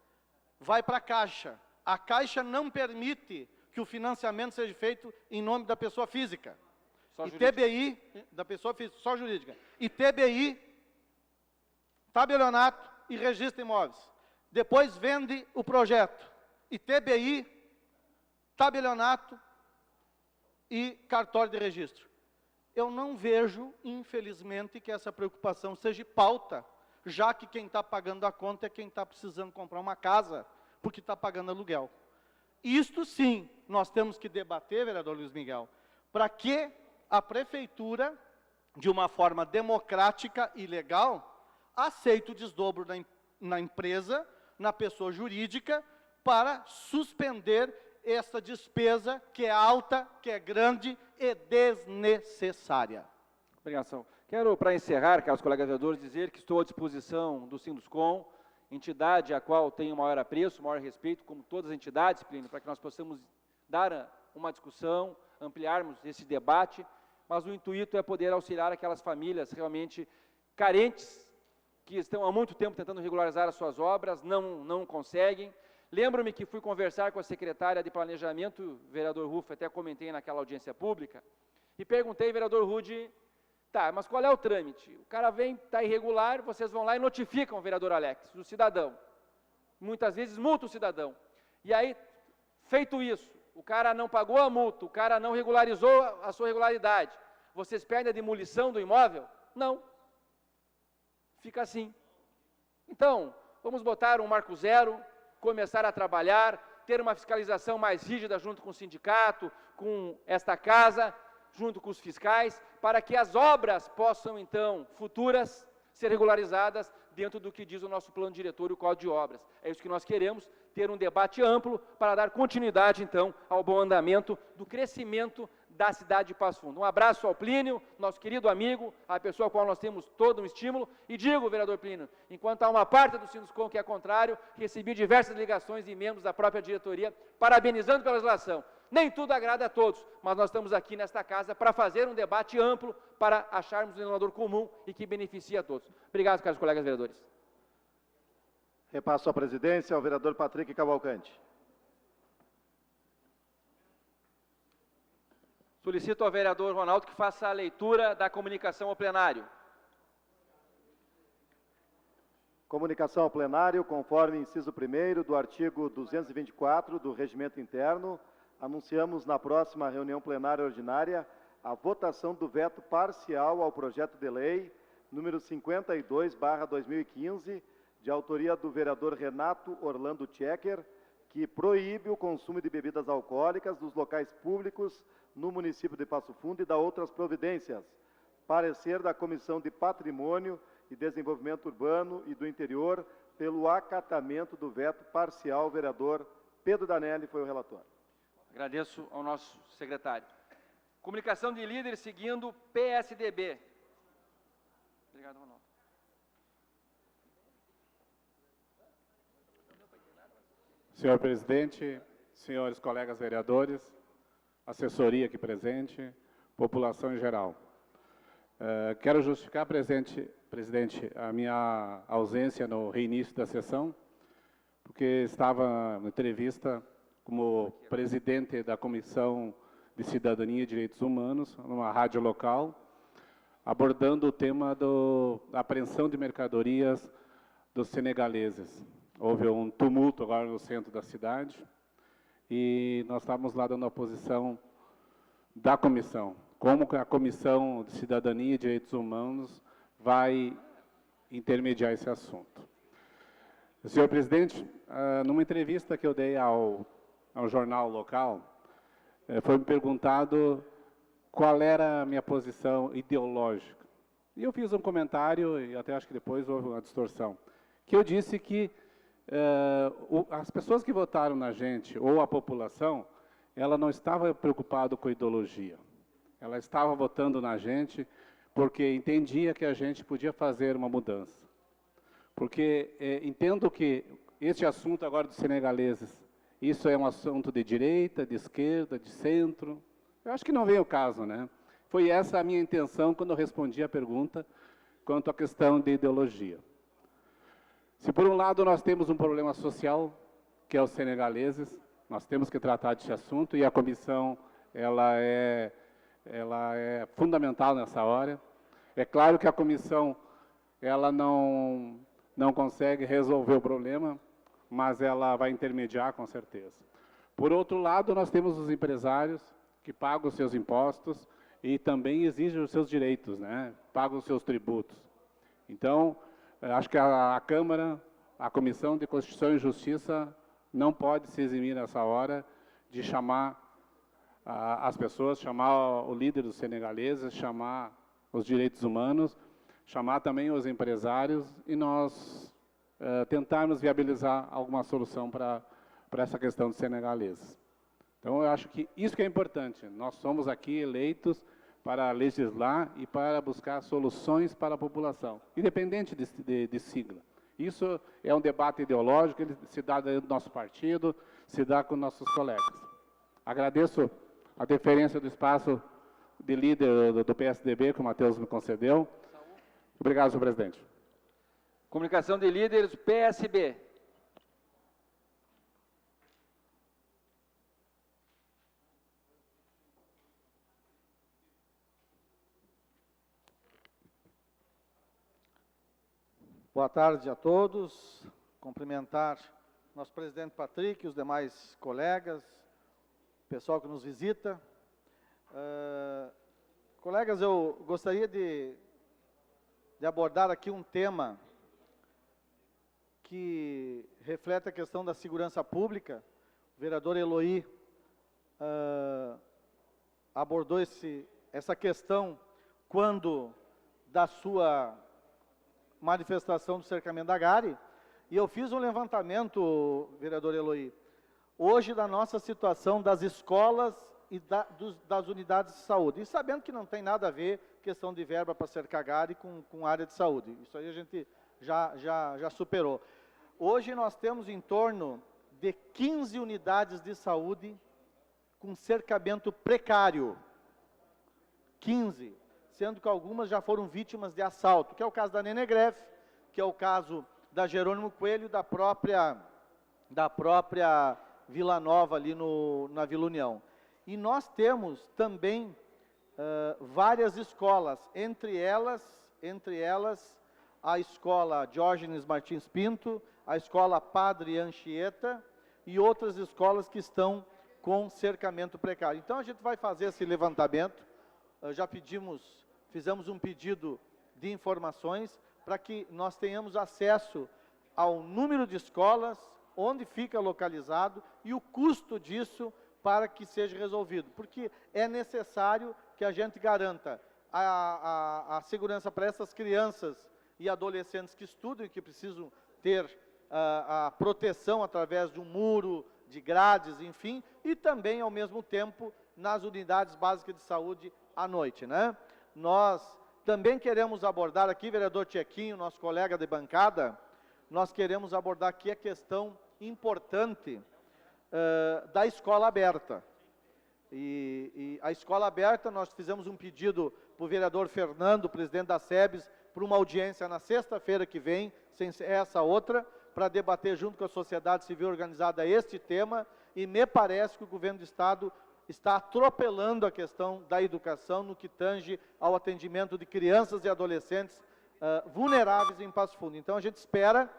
vai para a Caixa. A Caixa não permite que o financiamento seja feito em nome da pessoa física. ITBI, da pessoa física, só jurídica. ITBI, tabelionato e registro de imóveis. Depois vende o projeto. ITBI, tabelionato e cartório de registro. Eu não vejo, infelizmente, que essa preocupação seja pauta, já que quem está pagando a conta é quem está precisando comprar uma casa, porque está pagando aluguel. Isto sim, nós temos que debater, vereador Luiz Miguel, para que a prefeitura, de uma forma democrática e legal, aceite o desdobro na empresa, na pessoa jurídica, para suspender essa despesa que é alta, que é grande e desnecessária. Obrigado. Quero, para encerrar, caros colegas vereadores, dizer que estou à disposição do Sinduscom, entidade a qual tenho maior apreço, maior respeito, como todas as entidades, Plínio, para que nós possamos dar uma discussão, ampliarmos esse debate, mas o intuito é poder auxiliar aquelas famílias realmente carentes, que estão há muito tempo tentando regularizar as suas obras, não conseguem. Lembro-me que fui conversar com a secretária de Planejamento, vereador Rufo, até comentei naquela audiência pública, e perguntei, vereador Rude, tá, mas qual é o trâmite? O cara vem, está irregular, vocês vão lá e notificam o vereador Alex, o cidadão. Muitas vezes multa o cidadão. E aí, feito isso, o cara não pagou a multa, o cara não regularizou a sua regularidade, vocês pedem a demolição do imóvel? Não. Fica assim. Então, vamos botar um marco zero, começar a trabalhar, ter uma fiscalização mais rígida junto com o sindicato, com esta casa, junto com os fiscais, para que as obras possam, então, futuras, ser regularizadas dentro do que diz o nosso plano diretor e o Código de Obras. É isso que nós queremos, ter um debate amplo para dar continuidade, então, ao bom andamento do crescimento da cidade de Passo Fundo. Um abraço ao Plínio, nosso querido amigo, a pessoa a qual nós temos todo um estímulo, e digo, vereador Plínio, enquanto há uma parte do Sinduscom que é contrário, recebi diversas ligações de membros da própria diretoria, parabenizando pela legislação. Nem tudo agrada a todos, mas nós estamos aqui nesta casa para fazer um debate amplo, para acharmos um denominador comum e que beneficie a todos. Obrigado, caros colegas vereadores. Repasso a presidência ao vereador Patrick Cavalcante. Solicito ao vereador Ronaldo que faça a leitura da comunicação ao plenário. Comunicação ao plenário, conforme inciso 1º do artigo 224 do Regimento Interno, anunciamos na próxima reunião plenária ordinária a votação do veto parcial ao projeto de lei número 52/2015, de autoria do vereador Renato Orlando Tchecker, que proíbe o consumo de bebidas alcoólicas nos locais públicos no município de Passo Fundo e dá outras providências. Parecer da Comissão de Patrimônio e Desenvolvimento Urbano e do Interior pelo acatamento do veto parcial. O vereador Pedro Danelli foi o relator. Agradeço ao nosso secretário. Comunicação de líder seguindo PSDB. Obrigado, Ronaldo. Senhor presidente, senhores colegas vereadores, assessoria aqui presente, população em geral. Quero justificar, presidente, a minha ausência no reinício da sessão, porque estava na entrevista como presidente da Comissão de Cidadania e Direitos Humanos, numa rádio local, abordando o tema da apreensão de mercadorias dos senegaleses. Houve um tumulto agora no centro da cidade e nós estávamos lá dando a posição da comissão. Como a Comissão de Cidadania e Direitos Humanos vai intermediar esse assunto. Senhor presidente, numa entrevista que eu dei ao jornal local, foi-me perguntado qual era a minha posição ideológica. E eu fiz um comentário, e até acho que depois houve uma distorção, que eu disse que as pessoas que votaram na gente, ou a população, ela não estava preocupada com ideologia. Ela estava votando na gente porque entendia que a gente podia fazer uma mudança. Porque entendo que este assunto agora dos senegaleses, isso é um assunto de direita, de esquerda, de centro. Eu acho que não vem o caso, né? Foi essa a minha intenção quando eu respondi a pergunta quanto à questão de ideologia. Se por um lado nós temos um problema social, que é os senegaleses, nós temos que tratar desse assunto e a comissão ela é fundamental nessa hora. É claro que a comissão ela não consegue resolver o problema, mas ela vai intermediar com certeza. Por outro lado, nós temos os empresários que pagam os seus impostos e também exigem os seus direitos, né? Pagam os seus tributos. Então, acho que a Câmara, a Comissão de Constituição e Justiça não pode se eximir nessa hora de chamar as pessoas, chamar o líder dos senegaleses, chamar os direitos humanos, chamar também os empresários e nós tentarmos viabilizar alguma solução para essa questão dos senegaleses. Então, eu acho que isso que é importante. Nós somos aqui eleitos para legislar e para buscar soluções para a população, independente de sigla. Isso é um debate ideológico, ele se dá dentro do nosso partido, se dá com nossos colegas. Agradeço a deferência do espaço de líder do PSDB, que o Matheus me concedeu. Obrigado, senhor presidente. Comunicação de líderes, PSB. Boa tarde a todos. Cumprimentar nosso presidente Patrick, os demais colegas, o pessoal que nos visita. Colegas, eu gostaria de abordar aqui um tema que reflete a questão da segurança pública. O vereador Eloy abordou essa questão quando da sua manifestação do cercamento da Gari, e eu fiz um levantamento, vereador Eloy, hoje da nossa situação das escolas e das unidades de saúde, e sabendo que não tem nada a ver questão de verba para cercar Gari com área de saúde, isso aí a gente já superou. Hoje nós temos em torno de 15 unidades de saúde com cercamento precário, 15, sendo que algumas já foram vítimas de assalto, que é o caso da Nenegreve, que é o caso da Jerônimo Coelho, da própria Vila Nova, ali na Vila União. E nós temos também várias escolas, entre elas a escola Diógenes Martins Pinto, a escola Padre Anchieta e outras escolas que estão com cercamento precário. Então a gente vai fazer esse levantamento, fizemos um pedido de informações para que nós tenhamos acesso ao número de escolas, onde fica localizado e o custo disso para que seja resolvido, porque é necessário que a gente garanta a segurança para essas crianças e adolescentes que estudam e que precisam ter a proteção através de um muro, de grades, enfim, e também, ao mesmo tempo, nas unidades básicas de saúde à noite, né? Nós também queremos abordar aqui, vereador Tchequinho, nosso colega de bancada, nós queremos abordar aqui a questão importante da escola aberta. E a escola aberta, nós fizemos um pedido para o vereador Fernando, presidente da SEBS, para uma audiência na sexta-feira que vem, sem essa outra, para debater junto com a sociedade civil organizada este tema, e me parece que o governo do Estado está atropelando a questão da educação no que tange ao atendimento de crianças e adolescentes vulneráveis em Passo Fundo. Então, a gente espera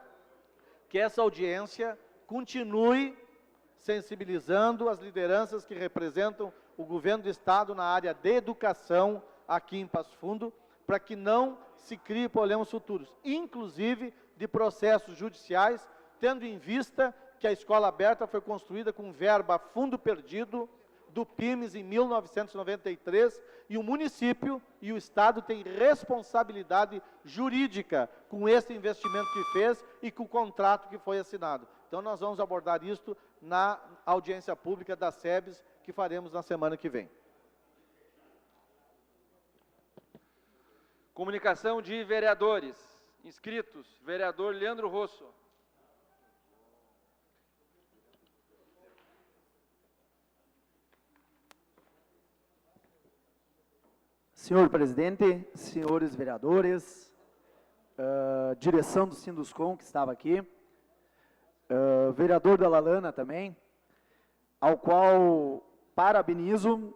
que essa audiência continue sensibilizando as lideranças que representam o governo do Estado na área de educação aqui em Passo Fundo, para que não se criem problemas futuros, inclusive de processos judiciais, tendo em vista que a escola aberta foi construída com verba fundo perdido do PIMES em 1993, e o município e o Estado têm responsabilidade jurídica com esse investimento que fez e com o contrato que foi assinado. Então, nós vamos abordar isto na audiência pública da SEBS, que faremos na semana que vem. Comunicação de vereadores. Inscritos, vereador Leandro Rosso. Senhor presidente, senhores vereadores, direção do Sinduscom que estava aqui, vereador Dalalana também, ao qual parabenizo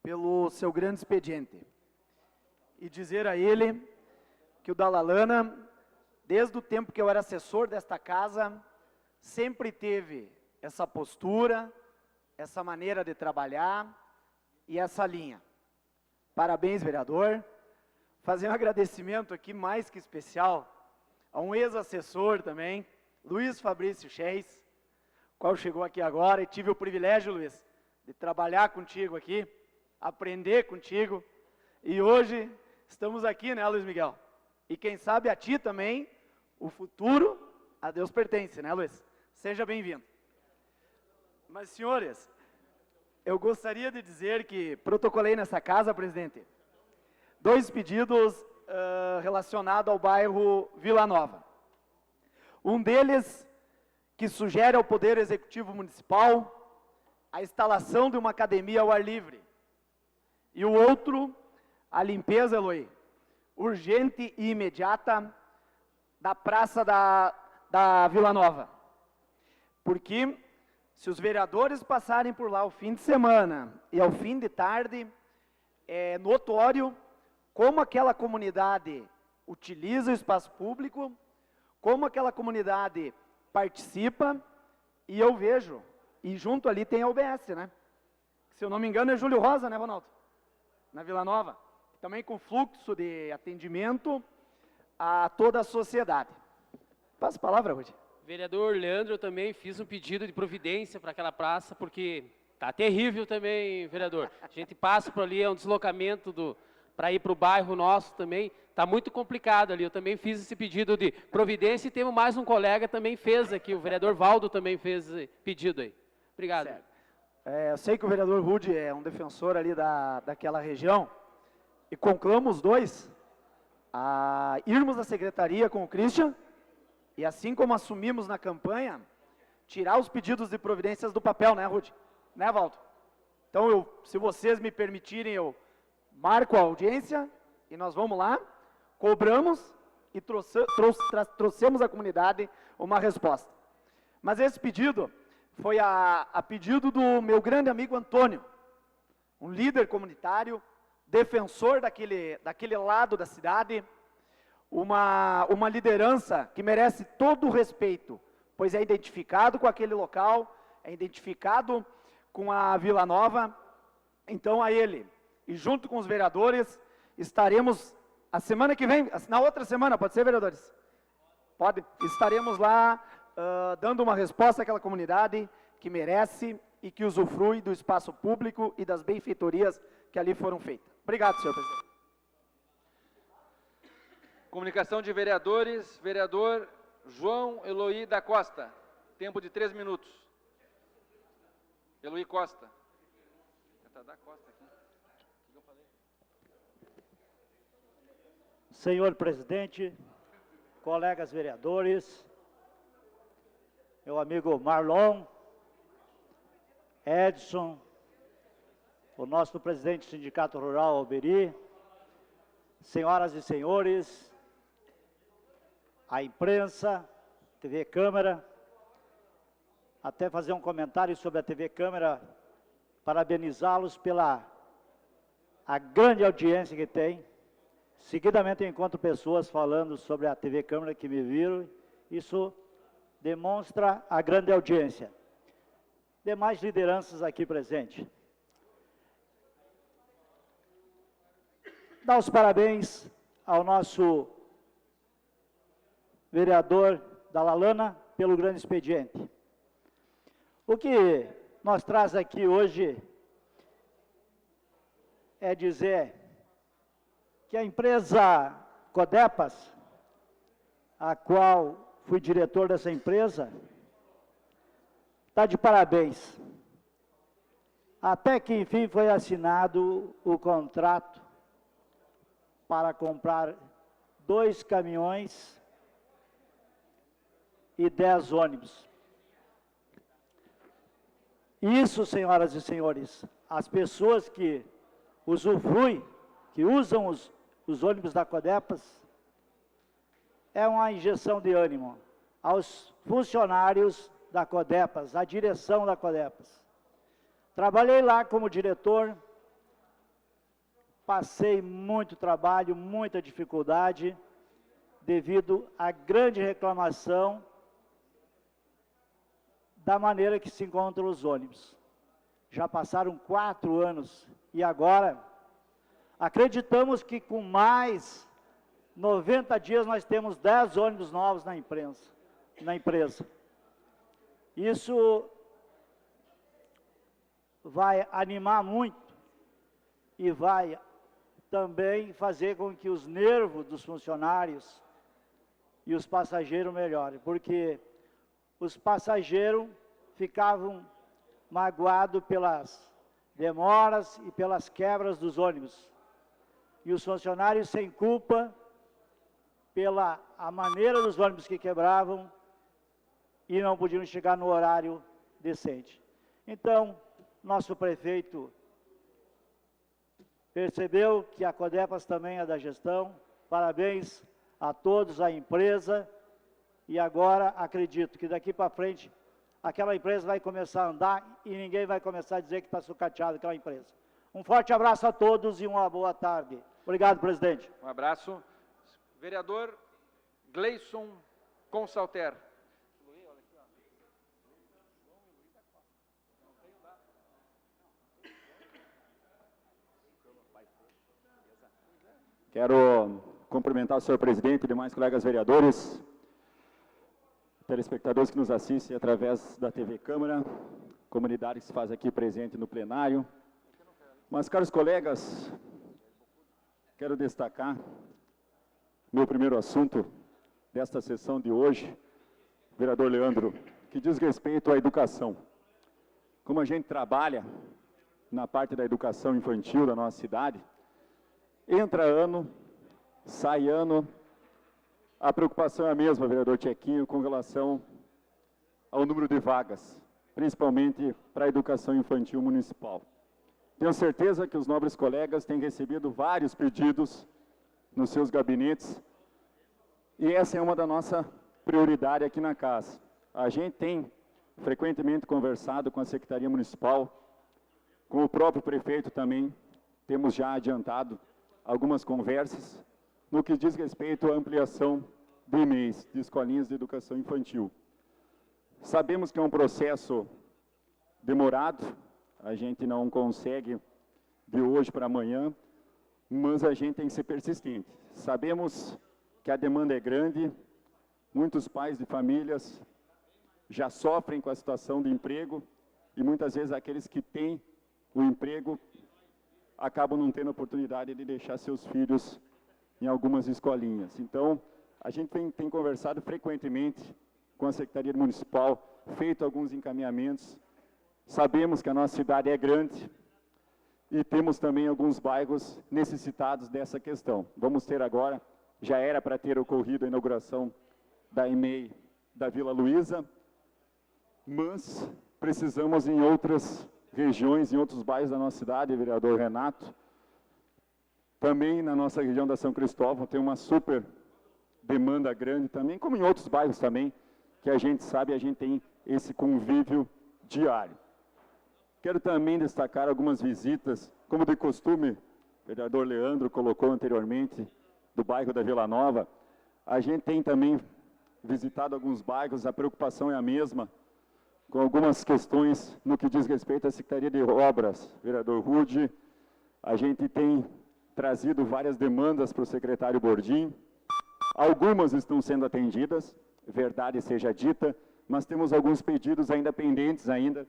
pelo seu grande expediente. E dizer a ele que o Dalalana, desde o tempo que eu era assessor desta casa, sempre teve essa postura, essa maneira de trabalhar e essa linha. Parabéns, vereador. Fazer um agradecimento aqui mais que especial a um ex-assessor também, Luiz Fabrício Cheis, qual chegou aqui agora, e tive o privilégio, Luiz, de trabalhar contigo aqui, aprender contigo, e hoje estamos aqui, né, Luiz Miguel? E quem sabe a ti também, o futuro a Deus pertence, né, Luiz? Seja bem-vindo. Mas, senhores, eu gostaria de dizer que protocolei nessa casa, presidente, 2 pedidos relacionados ao bairro Vila Nova. Um deles, que sugere ao Poder Executivo Municipal a instalação de uma academia ao ar livre. E o outro, a limpeza, Eloy, urgente e imediata da praça da Vila Nova. Porque se os vereadores passarem por lá ao fim de semana e ao fim de tarde, é notório como aquela comunidade utiliza o espaço público, como aquela comunidade participa, e eu vejo, e junto ali tem a UBS, né? Se eu não me engano é Júlio Rosa, né, Ronaldo? Na Vila Nova. Também com fluxo de atendimento a toda a sociedade. Passa a palavra, Rudy. Vereador Leandro, eu também fiz um pedido de providência para aquela praça, porque tá terrível também, vereador. A gente passa por ali, é um deslocamento para ir para o bairro nosso também, está muito complicado ali. Eu também fiz esse pedido de providência e temos mais um colega também fez aqui, o vereador Valdo também fez esse pedido aí. Obrigado. Eu sei que o vereador Rudy é um defensor ali daquela região, e conclamo os dois a irmos à secretaria com o Christian, e assim como assumimos na campanha, tirar os pedidos de providências do papel, né, Rudy? Né, Valdo? Então, se vocês me permitirem, eu marco a audiência e nós vamos lá, cobramos e trouxemos à comunidade uma resposta. Mas esse pedido foi a pedido do meu grande amigo Antônio, um líder comunitário, defensor daquele lado da cidade, uma liderança que merece todo o respeito, pois é identificado com aquele local, é identificado com a Vila Nova. Então, a ele, e junto com os vereadores, estaremos, a semana que vem, na outra semana, pode ser, vereadores? Pode. Estaremos lá dando uma resposta àquela comunidade que merece e que usufrui do espaço público e das benfeitorias que ali foram feitas. Obrigado, senhor presidente. Comunicação de vereadores, vereador João Eloy da Costa, tempo de 3 minutos. Eloy Costa. Da Costa aqui. O que eu falei? Senhor presidente, colegas vereadores, meu amigo Marlon, Edson, o nosso presidente do Sindicato Rural Alberi, senhoras e senhores, a imprensa, TV Câmara, até fazer um comentário sobre a TV Câmara, parabenizá-los pela grande audiência que tem. Seguidamente eu encontro pessoas falando sobre a TV Câmara que me viram, isso demonstra a grande audiência. Demais lideranças aqui presentes. dar os parabéns ao nosso vereador Dalalana pelo grande expediente. O que nós traz aqui hoje é dizer que a empresa Codepas, a qual fui diretor dessa empresa, está de parabéns. Até que, enfim, foi assinado o contrato para comprar 2 caminhões e 10 ônibus. Isso, senhoras e senhores, as pessoas que usufruem, que usam os ônibus da Codepas, é uma injeção de ânimo aos funcionários da Codepas, à direção da Codepas. Trabalhei lá como diretor, passei muito trabalho, muita dificuldade, devido à grande reclamação da maneira que se encontram os ônibus. Já passaram 4 anos e agora acreditamos que com mais 90 dias nós temos 10 ônibus novos na empresa. Isso vai animar muito e vai também fazer com que os nervos dos funcionários e os passageiros melhorem, porque os passageiros ficavam magoados pelas demoras e pelas quebras dos ônibus. E os funcionários sem culpa pela a maneira dos ônibus que quebravam e não podiam chegar no horário decente. Então, nosso prefeito percebeu que a Codepas também é da gestão. Parabéns a todos, a empresa. E agora acredito que daqui para frente aquela empresa vai começar a andar e ninguém vai começar a dizer que está sucateado aquela empresa. Um forte abraço a todos e uma boa tarde. Obrigado, presidente. Um abraço. Vereador Gleison Consalter. Quero cumprimentar o senhor presidente e demais colegas vereadores, telespectadores que nos assistem através da TV Câmara, comunidade que se faz aqui presente no plenário. Mas, caros colegas, quero destacar meu primeiro assunto desta sessão de hoje, vereador Leandro, que diz respeito à educação. Como a gente trabalha na parte da educação infantil da nossa cidade, entra ano, sai ano, a preocupação é a mesma, vereador Tchequinho, com relação ao número de vagas, principalmente para a educação infantil municipal. Tenho certeza que os nobres colegas têm recebido vários pedidos nos seus gabinetes, e essa é uma da nossa prioridade aqui na casa. A gente tem frequentemente conversado com a Secretaria Municipal, com o próprio prefeito também, temos já adiantado algumas conversas no que diz respeito à ampliação de EMEIs, de escolinhas de educação infantil. Sabemos que é um processo demorado, a gente não consegue de hoje para amanhã, mas a gente tem que ser persistente. Sabemos que a demanda é grande, muitos pais de famílias já sofrem com a situação de emprego e muitas vezes aqueles que têm o emprego acabam não tendo oportunidade de deixar seus filhos em algumas escolinhas. Então, a gente tem conversado frequentemente com a Secretaria Municipal, feito alguns encaminhamentos. Sabemos que a nossa cidade é grande e temos também alguns bairros necessitados dessa questão. Vamos ter agora, já era para ter ocorrido a inauguração da EMEI da Vila Luísa, mas precisamos em outras regiões, em outros bairros da nossa cidade, vereador Renato. Também na nossa região da São Cristóvão tem uma super demanda grande também, como em outros bairros também, que a gente sabe, a gente tem esse convívio diário. Quero também destacar algumas visitas, como de costume, o vereador Leandro colocou anteriormente, do bairro da Vila Nova. A gente tem também visitado alguns bairros, a preocupação é a mesma, com algumas questões no que diz respeito à Secretaria de Obras, vereador Rude. A gente tem trazido várias demandas para o secretário Bordim. Algumas estão sendo atendidas, verdade seja dita, mas temos alguns pedidos ainda pendentes ainda,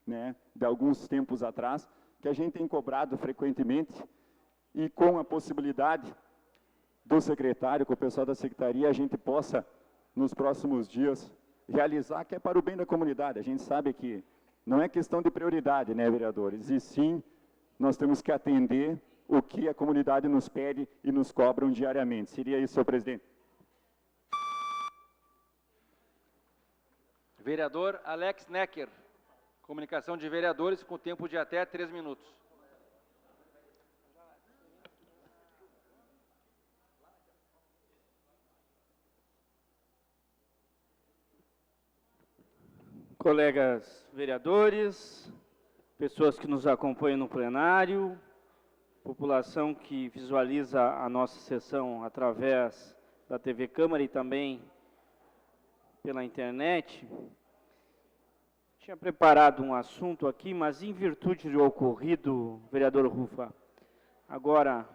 né, de alguns tempos atrás, que a gente tem cobrado frequentemente, e com a possibilidade do secretário, com o pessoal da secretaria, a gente possa, nos próximos dias, realizar, que é para o bem da comunidade. A gente sabe que não é questão de prioridade, né, vereadores? E sim, nós temos que atender o que a comunidade nos pede e nos cobram diariamente. Seria isso, senhor presidente. Vereador Alex Necker. Comunicação de vereadores com tempo de até 3 minutos. Colegas vereadores, pessoas que nos acompanham no plenário, população que visualiza a nossa sessão através da TV Câmara e também pela internet. Tinha preparado um assunto aqui, mas em virtude do ocorrido, vereador Rufa, agora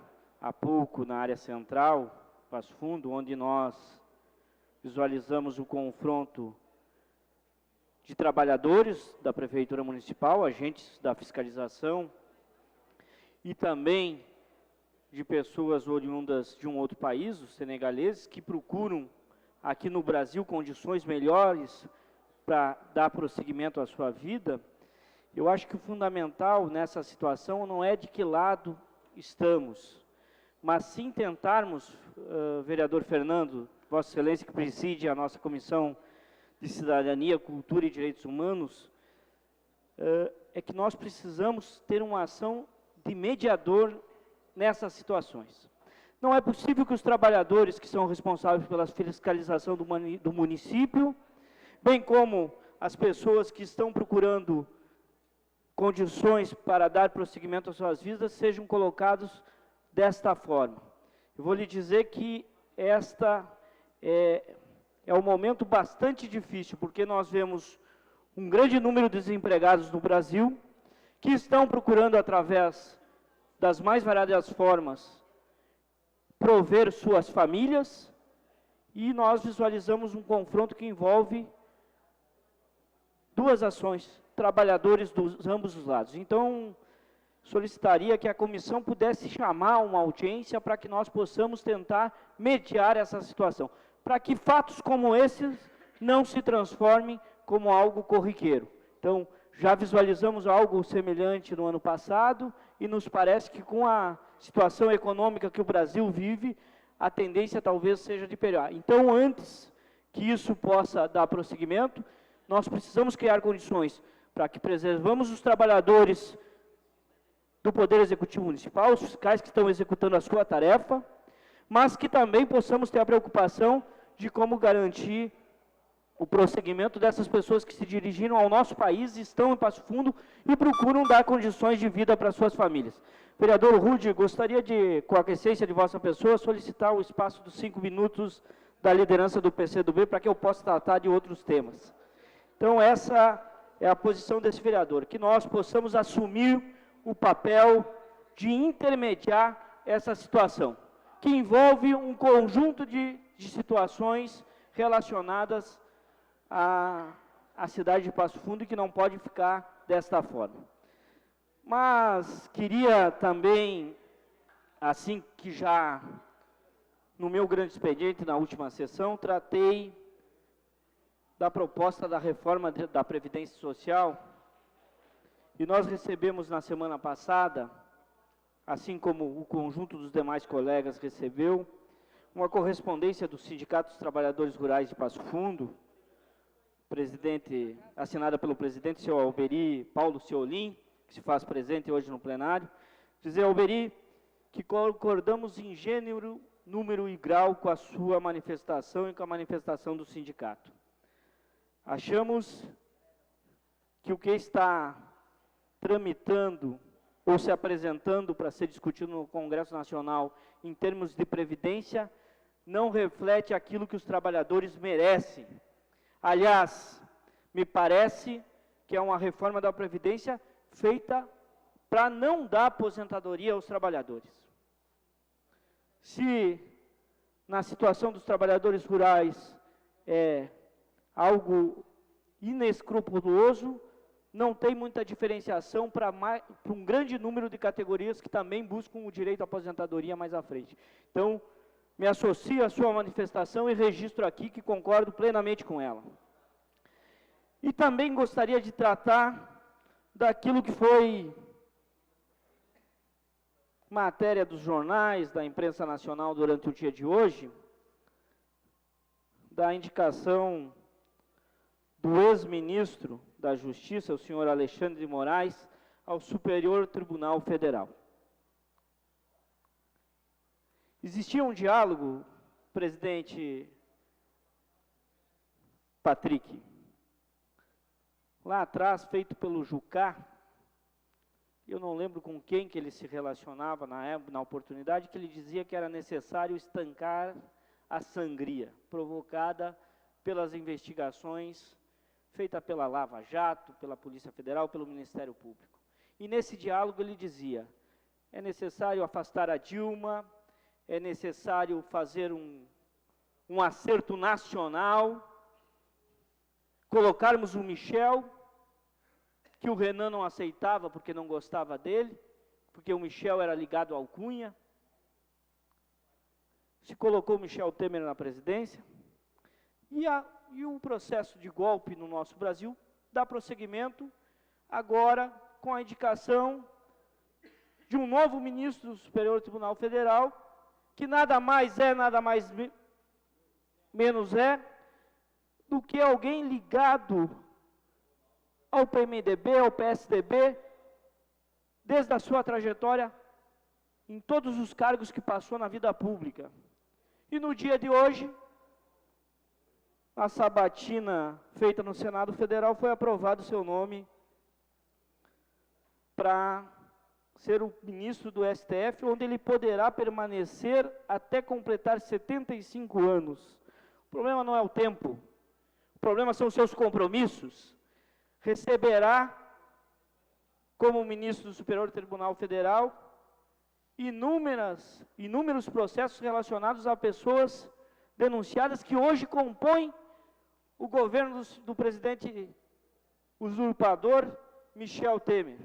há pouco na área central, Passo Fundo, onde nós visualizamos o confronto de trabalhadores da Prefeitura Municipal, agentes da fiscalização, e também de pessoas oriundas de um outro país, os senegaleses, que procuram aqui no Brasil condições melhores para dar prosseguimento à sua vida. Eu acho que o fundamental nessa situação não é de que lado estamos, mas sim tentarmos, vereador Fernando, Vossa Excelência que preside a nossa Comissão de Cidadania, Cultura e Direitos Humanos, é que nós precisamos ter uma ação de mediador nessas situações. Não é possível que os trabalhadores que são responsáveis pela fiscalização do município, bem como as pessoas que estão procurando condições para dar prosseguimento às suas vidas, sejam colocados desta forma. Eu vou lhe dizer que esta é um momento bastante difícil, porque nós vemos um grande número de desempregados no Brasil, que estão procurando, através das mais variadas formas, prover suas famílias, e nós visualizamos um confronto que envolve duas ações, trabalhadores dos ambos os lados. Então, solicitaria que a comissão pudesse chamar uma audiência para que nós possamos tentar mediar essa situação, para que fatos como esses não se transformem como algo corriqueiro. Então, já visualizamos algo semelhante no ano passado, e nos parece que com a situação econômica que o Brasil vive, a tendência talvez seja de piorar. Então, antes que isso possa dar prosseguimento, nós precisamos criar condições para que preservamos os trabalhadores do Poder Executivo Municipal, os fiscais que estão executando a sua tarefa, mas que também possamos ter a preocupação de como garantir o prosseguimento dessas pessoas que se dirigiram ao nosso país, estão em Passo Fundo e procuram dar condições de vida para suas famílias. Vereador Rude, gostaria de, com a aquiescência de vossa pessoa, solicitar o espaço dos 5 minutos da liderança do PCdoB para que eu possa tratar de outros temas. Então, essa é a posição desse vereador, que nós possamos assumir o papel de intermediar essa situação, que envolve um conjunto de situações relacionadas à cidade de Passo Fundo, e que não pode ficar desta forma. Mas queria também, assim que já no meu grande expediente, na última sessão, tratei da proposta da reforma da Previdência Social, e nós recebemos na semana passada, assim como o conjunto dos demais colegas recebeu, uma correspondência do Sindicato dos Trabalhadores Rurais de Passo Fundo, assinada pelo presidente, senhor Alberi Paulo Ciolim, que se faz presente hoje no plenário, dizer, Alberi, que concordamos em gênero, número e grau com a sua manifestação e com a manifestação do sindicato. Achamos que o que está tramitando ou se apresentando para ser discutido no Congresso Nacional em termos de previdência não reflete aquilo que os trabalhadores merecem. Aliás, me parece que é uma reforma da Previdência feita para não dar aposentadoria aos trabalhadores. se na situação dos trabalhadores rurais é algo inescrupuloso, não tem muita diferenciação para um grande número de categorias que também buscam o direito à aposentadoria mais à frente. Então, me associo à sua manifestação e registro aqui que concordo plenamente com ela. E também gostaria de tratar daquilo que foi matéria dos jornais, da imprensa nacional durante o dia de hoje, da indicação do ex-ministro da Justiça, o senhor Alexandre de Moraes, ao Superior Tribunal Federal. Existia um diálogo, presidente Patrick, lá atrás, feito pelo Jucá, eu não lembro com quem que ele se relacionava na oportunidade, que ele dizia que era necessário estancar a sangria provocada pelas investigações feitas pela Lava Jato, pela Polícia Federal, pelo Ministério Público. E nesse diálogo ele dizia, é necessário afastar a Dilma, é necessário fazer um acerto nacional, colocarmos o Michel, que o Renan não aceitava porque não gostava dele, porque o Michel era ligado ao Cunha. Se colocou o Michel Temer na presidência, e o processo de golpe no nosso Brasil dá prosseguimento agora com a indicação de um novo ministro do Superior Tribunal Federal, que nada mais é, nada mais menos é, do que alguém ligado ao PMDB, ao PSDB, desde a sua trajetória em todos os cargos que passou na vida pública. E no dia de hoje, a sabatina feita no Senado Federal foi aprovado o seu nome para ser o ministro do STF, onde ele poderá permanecer até completar 75 anos. O problema não é o tempo, o problema são os seus compromissos. Receberá, como ministro do Superior Tribunal Federal, inúmeros processos relacionados a pessoas denunciadas que hoje compõem o governo do presidente usurpador Michel Temer.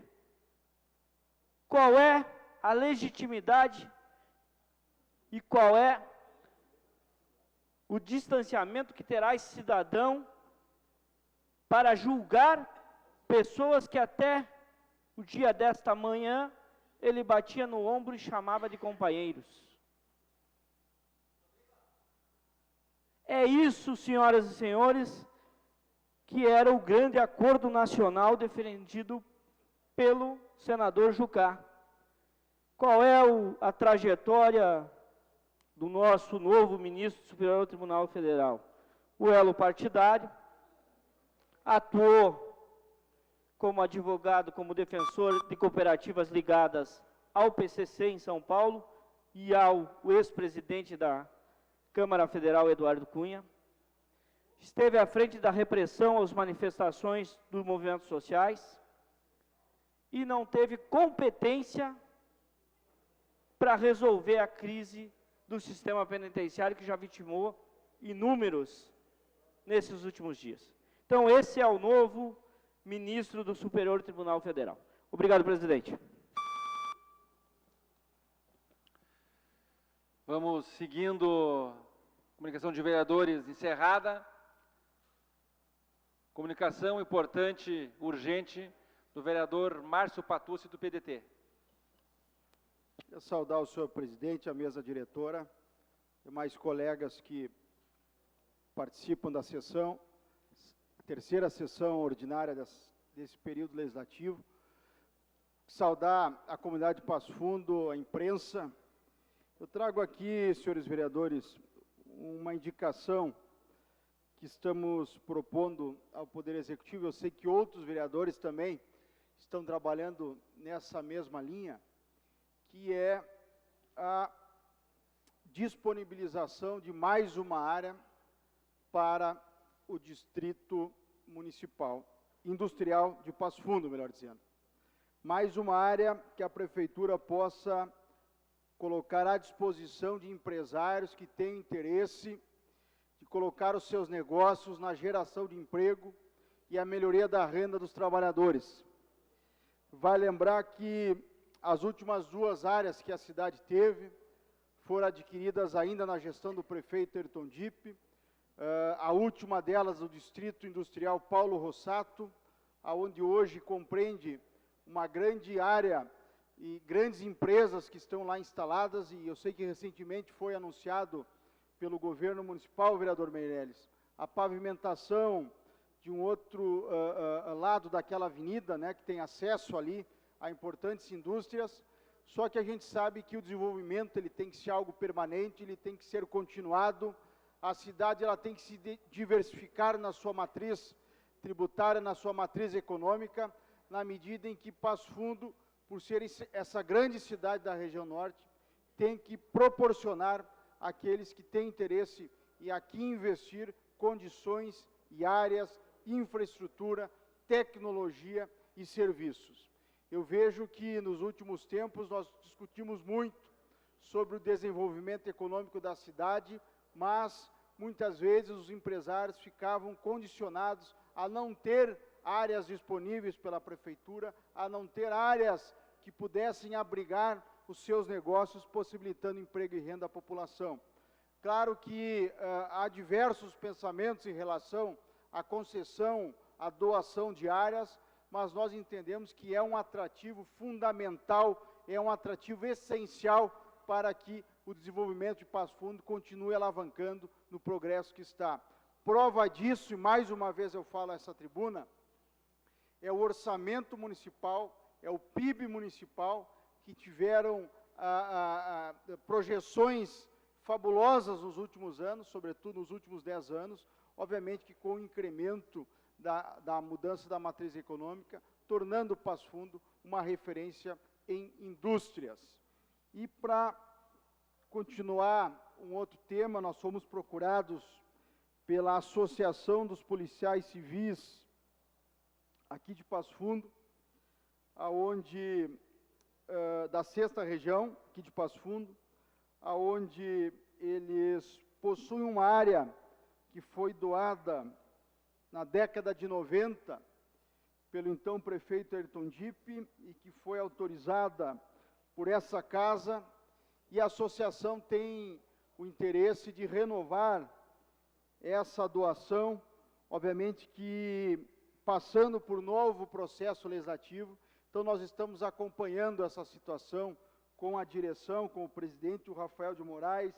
Qual é a legitimidade e qual é o distanciamento que terá esse cidadão para julgar pessoas que até o dia desta manhã ele batia no ombro e chamava de companheiros? É isso, senhoras e senhores, que era o grande acordo nacional defendido pelo senador Jucá. Qual é a trajetória do nosso novo ministro do Superior Tribunal Federal? O elo partidário, atuou como advogado, como defensor de cooperativas ligadas ao PCC em São Paulo e ao ex-presidente da Câmara Federal, Eduardo Cunha. Esteve à frente da repressão às manifestações dos movimentos sociais e não teve competência para resolver a crise do sistema penitenciário, que já vitimou inúmeros nesses últimos dias. Então, esse é o novo ministro do Superior Tribunal Federal. Obrigado, presidente. Vamos seguindo. Comunicação de vereadores encerrada. Comunicação importante, urgente, do vereador Márcio Patucci, do PDT. Quero saudar o senhor presidente, a mesa diretora, demais colegas que participam da sessão, a terceira sessão ordinária desse período legislativo. Saudar a comunidade de Passo Fundo, a imprensa. Eu trago aqui, senhores vereadores, uma indicação que estamos propondo ao Poder Executivo. Eu sei que outros vereadores também estão trabalhando nessa mesma linha, que é a disponibilização de mais uma área para o Distrito Municipal, Industrial de Passo Fundo, melhor dizendo. Mais uma área que a Prefeitura possa colocar à disposição de empresários que têm interesse de colocar os seus negócios na geração de emprego e a melhoria da renda dos trabalhadores. Vale lembrar que as últimas 2 áreas que a cidade teve foram adquiridas ainda na gestão do prefeito Ayrton Dipp, a última delas, o Distrito Industrial Paulo Rossato, onde hoje compreende uma grande área e grandes empresas que estão lá instaladas, e eu sei que recentemente foi anunciado pelo governo municipal, vereador Meirelles, a pavimentação de um outro lado daquela avenida, né, que tem acesso ali a importantes indústrias, só que a gente sabe que o desenvolvimento ele tem que ser algo permanente, ele tem que ser continuado, a cidade ela tem que se diversificar na sua matriz tributária, na sua matriz econômica, na medida em que Passo Fundo, por ser essa grande cidade da região norte, tem que proporcionar àqueles que têm interesse em aqui investir condições e áreas, infraestrutura, tecnologia e serviços. Eu vejo que nos últimos tempos nós discutimos muito sobre o desenvolvimento econômico da cidade, mas muitas vezes os empresários ficavam condicionados a não ter áreas disponíveis pela prefeitura, a não ter áreas que pudessem abrigar os seus negócios, possibilitando emprego e renda à população. Claro que há diversos pensamentos em relação à concessão, à doação de áreas, mas nós entendemos que é um atrativo fundamental, é um atrativo essencial para que o desenvolvimento de Passo Fundo continue alavancando no progresso que está. Prova disso, e mais uma vez eu falo essa tribuna, é o orçamento municipal, é o PIB municipal, que tiveram projeções fabulosas nos últimos anos, sobretudo nos últimos 10 anos, obviamente que com o incremento da mudança da matriz econômica, tornando Passo Fundo uma referência em indústrias. E para continuar um outro tema, nós fomos procurados pela Associação dos Policiais Civis aqui de Passo Fundo, aonde da 6ª região aqui de Passo Fundo, aonde eles possuem uma área que foi doada na década de 90 pelo então prefeito Ayrton Dipp e que foi autorizada por essa casa, e a associação tem o interesse de renovar essa doação, obviamente que passando por novo processo legislativo. Então nós estamos acompanhando essa situação com a direção, com o presidente, o Rafael de Moraes,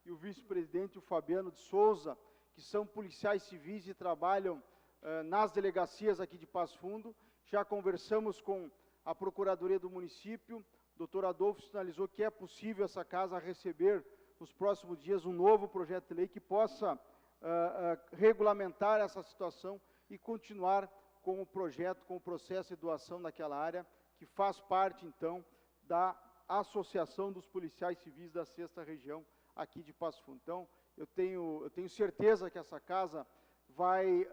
e o vice-presidente, o Fabiano de Souza, que são policiais civis e trabalham nas delegacias aqui de Passo Fundo. Já conversamos com a Procuradoria do município, o doutor Adolfo sinalizou que é possível essa casa receber nos próximos dias um novo projeto de lei que possa regulamentar essa situação e continuar com o projeto, com o processo de doação daquela área, que faz parte, então, da Associação dos Policiais Civis da 6ª Região aqui de Passo Fundo. Então, eu tenho certeza que essa casa vai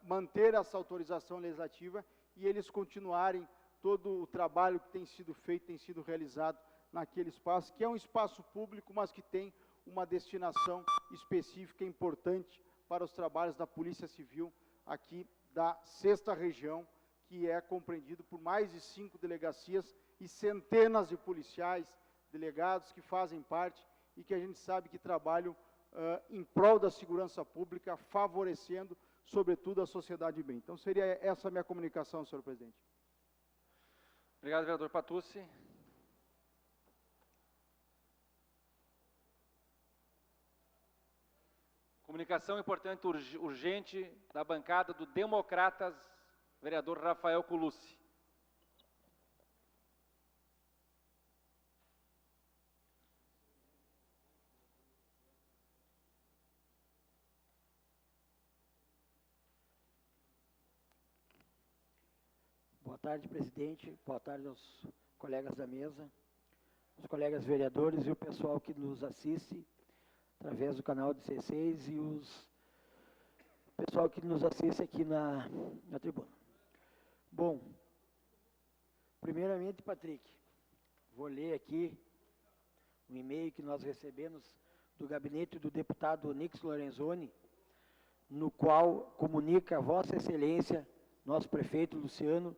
manter essa autorização legislativa e eles continuarem todo o trabalho que tem sido feito, tem sido realizado naquele espaço, que é um espaço público, mas que tem uma destinação específica importante para os trabalhos da Polícia Civil aqui da 6ª Região, que é compreendido por mais de 5 delegacias e centenas de policiais, delegados que fazem parte e que a gente sabe que trabalham em prol da segurança pública, favorecendo, sobretudo, a sociedade de bem. Então, seria essa a minha comunicação, senhor presidente. Obrigado, vereador Patucci. Comunicação importante, urgente, da bancada do Democratas, vereador Rafael Colucci. Boa tarde, presidente. Boa tarde aos colegas da mesa, os colegas vereadores e o pessoal que nos assiste através do canal 16 e o pessoal que nos assiste aqui na tribuna. Bom, primeiramente, Patrick, vou ler aqui um e-mail que nós recebemos do gabinete do deputado Nix Lorenzoni, no qual comunica a Vossa Excelência, nosso prefeito Luciano,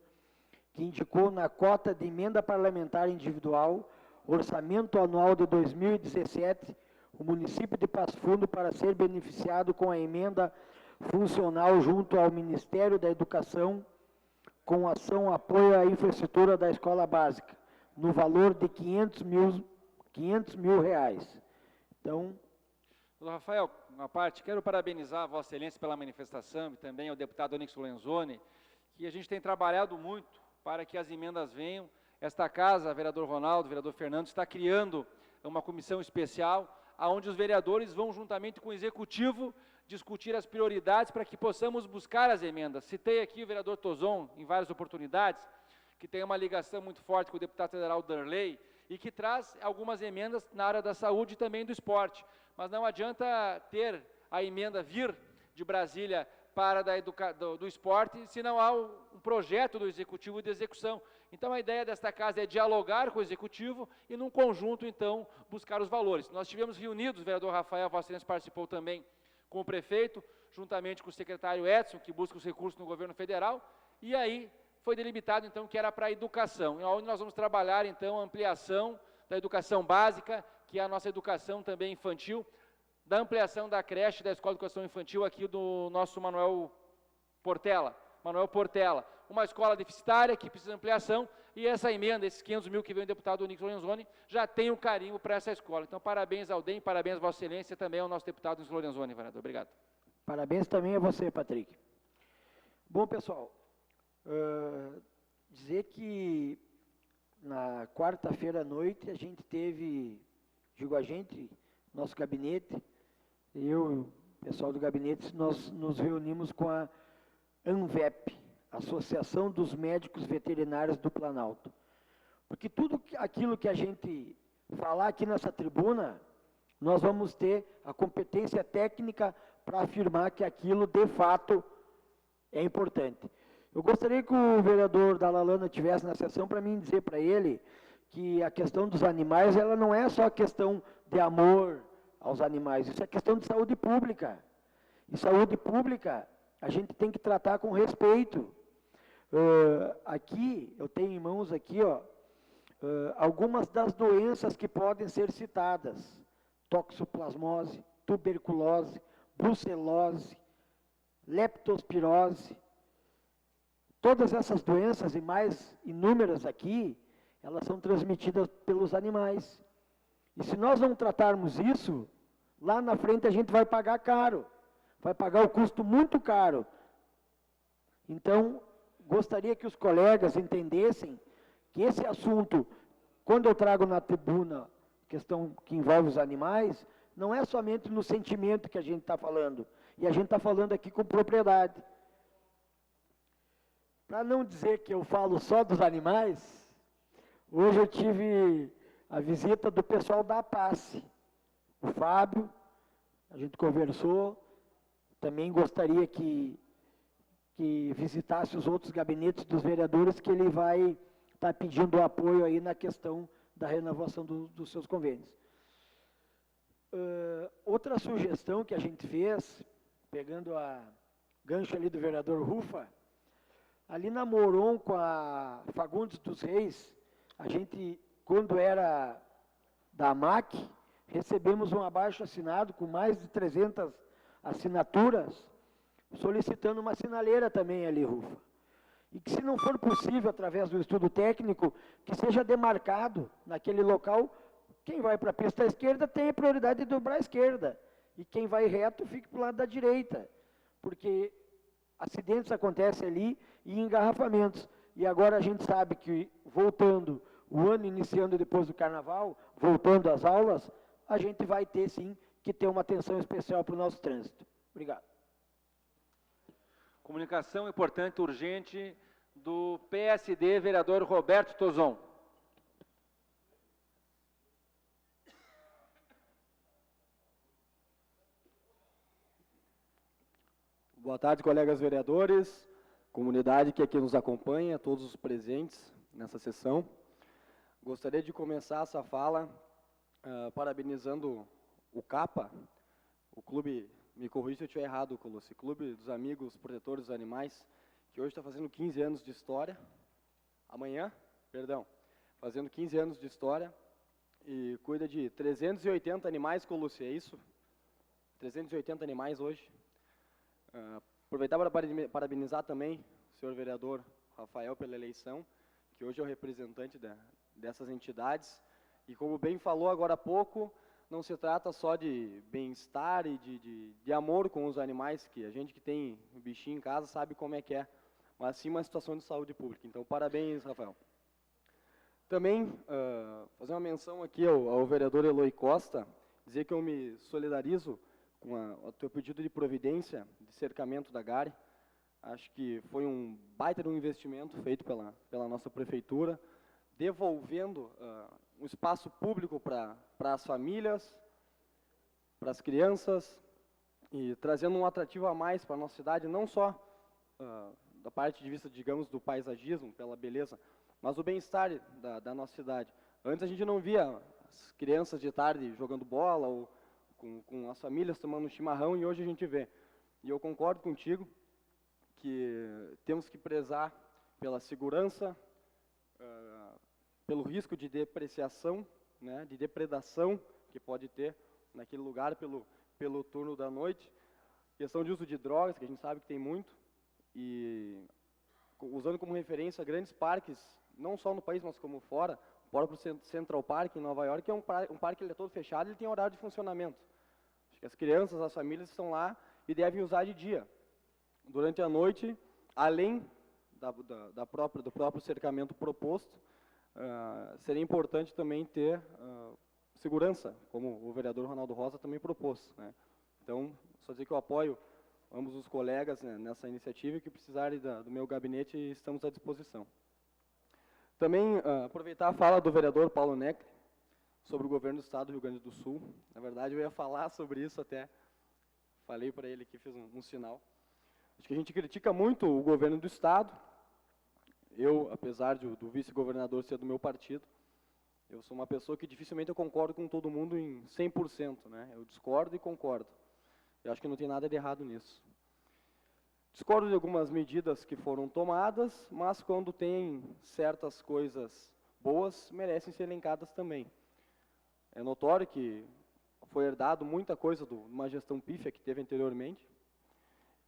que indicou na cota de emenda parlamentar individual, orçamento anual de 2017, o município de Passo Fundo para ser beneficiado com a emenda funcional junto ao Ministério da Educação, com ação apoio à infraestrutura da escola básica, no valor de 500 mil reais. Então, Doutor Rafael, uma parte, quero parabenizar a Vossa Excelência pela manifestação e também ao deputado Onyx Lorenzoni, que a gente tem trabalhado muito para que as emendas venham. Esta casa, vereador Ronaldo, vereador Fernando, está criando uma comissão especial, onde os vereadores vão, juntamente com o Executivo, discutir as prioridades para que possamos buscar as emendas. Citei aqui o vereador Tozon, em várias oportunidades, que tem uma ligação muito forte com o deputado federal Darley, e que traz algumas emendas na área da saúde e também do esporte. Mas não adianta ter a emenda vir de Brasília para do esporte, se não há um projeto do Executivo de execução. Então, a ideia desta casa é dialogar com o Executivo e, num conjunto, então, buscar os valores. Nós tivemos reunidos, o vereador Rafael, Vossa Excelência participou também com o prefeito, juntamente com o secretário Edson, que busca os recursos no governo federal, e aí foi delimitado, então, que era para a educação, onde nós vamos trabalhar, então, a ampliação da educação básica, que é a nossa educação também infantil, da ampliação da creche da Escola de Educação Infantil aqui do nosso Manuel Portela, uma escola deficitária que precisa de ampliação, e essa emenda, esses 500 mil que vem o deputado Onyx Lorenzoni, já tem um carimbo para essa escola. Então, parabéns ao DEM, parabéns a Vossa Excelência e também ao nosso deputado Onyx Lorenzoni, vereador. Obrigado. Parabéns também a você, Patrick. Bom, pessoal, dizer que na quarta-feira à noite a gente teve, nosso gabinete, eu e o pessoal do gabinete, nós nos reunimos com a ANVEP, Associação dos Médicos Veterinários do Planalto. Porque tudo aquilo que a gente falar aqui nessa tribuna, nós vamos ter a competência técnica para afirmar que aquilo, de fato, é importante. Eu gostaria que o vereador Dalalana estivesse na sessão para mim dizer para ele que a questão dos animais, ela não é só questão de amor aos animais, isso é questão de saúde pública. E saúde pública a gente tem que tratar com respeito. Aqui, eu tenho em mãos aqui, algumas das doenças que podem ser citadas: toxoplasmose, tuberculose, brucelose, leptospirose. Todas essas doenças e mais inúmeras aqui, elas são transmitidas pelos animais. E se nós não tratarmos isso, lá na frente a gente vai pagar caro, vai pagar o custo muito caro. Então, gostaria que os colegas entendessem que esse assunto, quando eu trago na tribuna questão que envolve os animais, não é somente no sentimento que a gente está falando, e a gente está falando aqui com propriedade. Para não dizer que eu falo só dos animais, hoje eu tive a visita do pessoal da APACE, o Fábio, a gente conversou, também gostaria que visitasse os outros gabinetes dos vereadores, que ele vai estar pedindo apoio aí na questão da renovação dos seus convênios. Outra sugestão que a gente fez, pegando a gancho ali do vereador Rufa, ali na Moron com a Fagundes dos Reis, a gente, quando era da AMAC, recebemos um abaixo-assinado com mais de 300 assinaturas, solicitando uma sinaleira também ali, Rufa. E que, se não for possível, através do estudo técnico, que seja demarcado naquele local, quem vai para a pista à esquerda tem a prioridade de dobrar à esquerda, e quem vai reto fique para o lado da direita, porque acidentes acontecem ali e engarrafamentos. E agora a gente sabe que, voltando, o ano iniciando depois do Carnaval, voltando às aulas, a gente vai ter, sim, que ter uma atenção especial para o nosso trânsito. Obrigado. Comunicação importante, urgente, do PSD, vereador Roberto Tozon. Boa tarde, colegas vereadores, comunidade que aqui nos acompanha, todos os presentes nessa sessão. Gostaria de começar essa fala parabenizando o CAPA, o clube, me corrija se eu estiver errado, Colossi, Clube dos Amigos Protetores dos Animais, que hoje está fazendo 15 anos de história, fazendo 15 anos de história, e cuida de 380 animais, Colossi, é isso? 380 animais hoje. Aproveitar para parabenizar também o senhor vereador Rafael pela eleição, que hoje é o representante dessas entidades. E como bem falou agora há pouco, não se trata só de bem-estar e de amor com os animais, que a gente que tem um bichinho em casa sabe como é que é, mas sim uma situação de saúde pública. Então, parabéns, Rafael. Também, fazer uma menção aqui ao vereador Eloy Costa, dizer que eu me solidarizo com o teu pedido de providência de cercamento da Gare. Acho que foi um baita de um investimento feito pela nossa prefeitura, devolvendo um espaço público para as famílias, para as crianças, e trazendo um atrativo a mais para a nossa cidade, não só da parte de vista, digamos, do paisagismo, pela beleza, mas o bem-estar da nossa cidade. Antes a gente não via as crianças de tarde jogando bola, ou com as famílias tomando chimarrão, e hoje a gente vê. E eu concordo contigo que temos que prezar pela segurança, pelo risco de depreciação, né, de depredação que pode ter naquele lugar pelo turno da noite. Questão de uso de drogas, que a gente sabe que tem muito, e usando como referência grandes parques, não só no país, mas como fora. O próprio Central Park, em Nova York, é um parque, ele é todo fechado, ele tem horário de funcionamento. Acho que as crianças, as famílias estão lá e devem usar de dia. Durante a noite, além do próprio cercamento proposto, seria importante também ter segurança, como o vereador Ronaldo Rosa também propôs, né? Então, só dizer que eu apoio ambos os colegas, né, nessa iniciativa, e que precisarem do meu gabinete, estamos à disposição. Também aproveitar a fala do vereador Paulo Necre sobre o governo do Estado do Rio Grande do Sul. Na verdade, eu ia falar sobre isso até. Falei para ele que fiz um sinal. Acho que a gente critica muito o governo do Estado. Eu, apesar do vice-governador ser do meu partido, eu sou uma pessoa que dificilmente eu concordo com todo mundo em 100%, né? Eu discordo e concordo. Eu acho que não tem nada de errado nisso. Discordo de algumas medidas que foram tomadas, mas quando tem certas coisas boas, merecem ser elencadas também. É notório que foi herdado muita coisa de uma gestão pífia que teve anteriormente,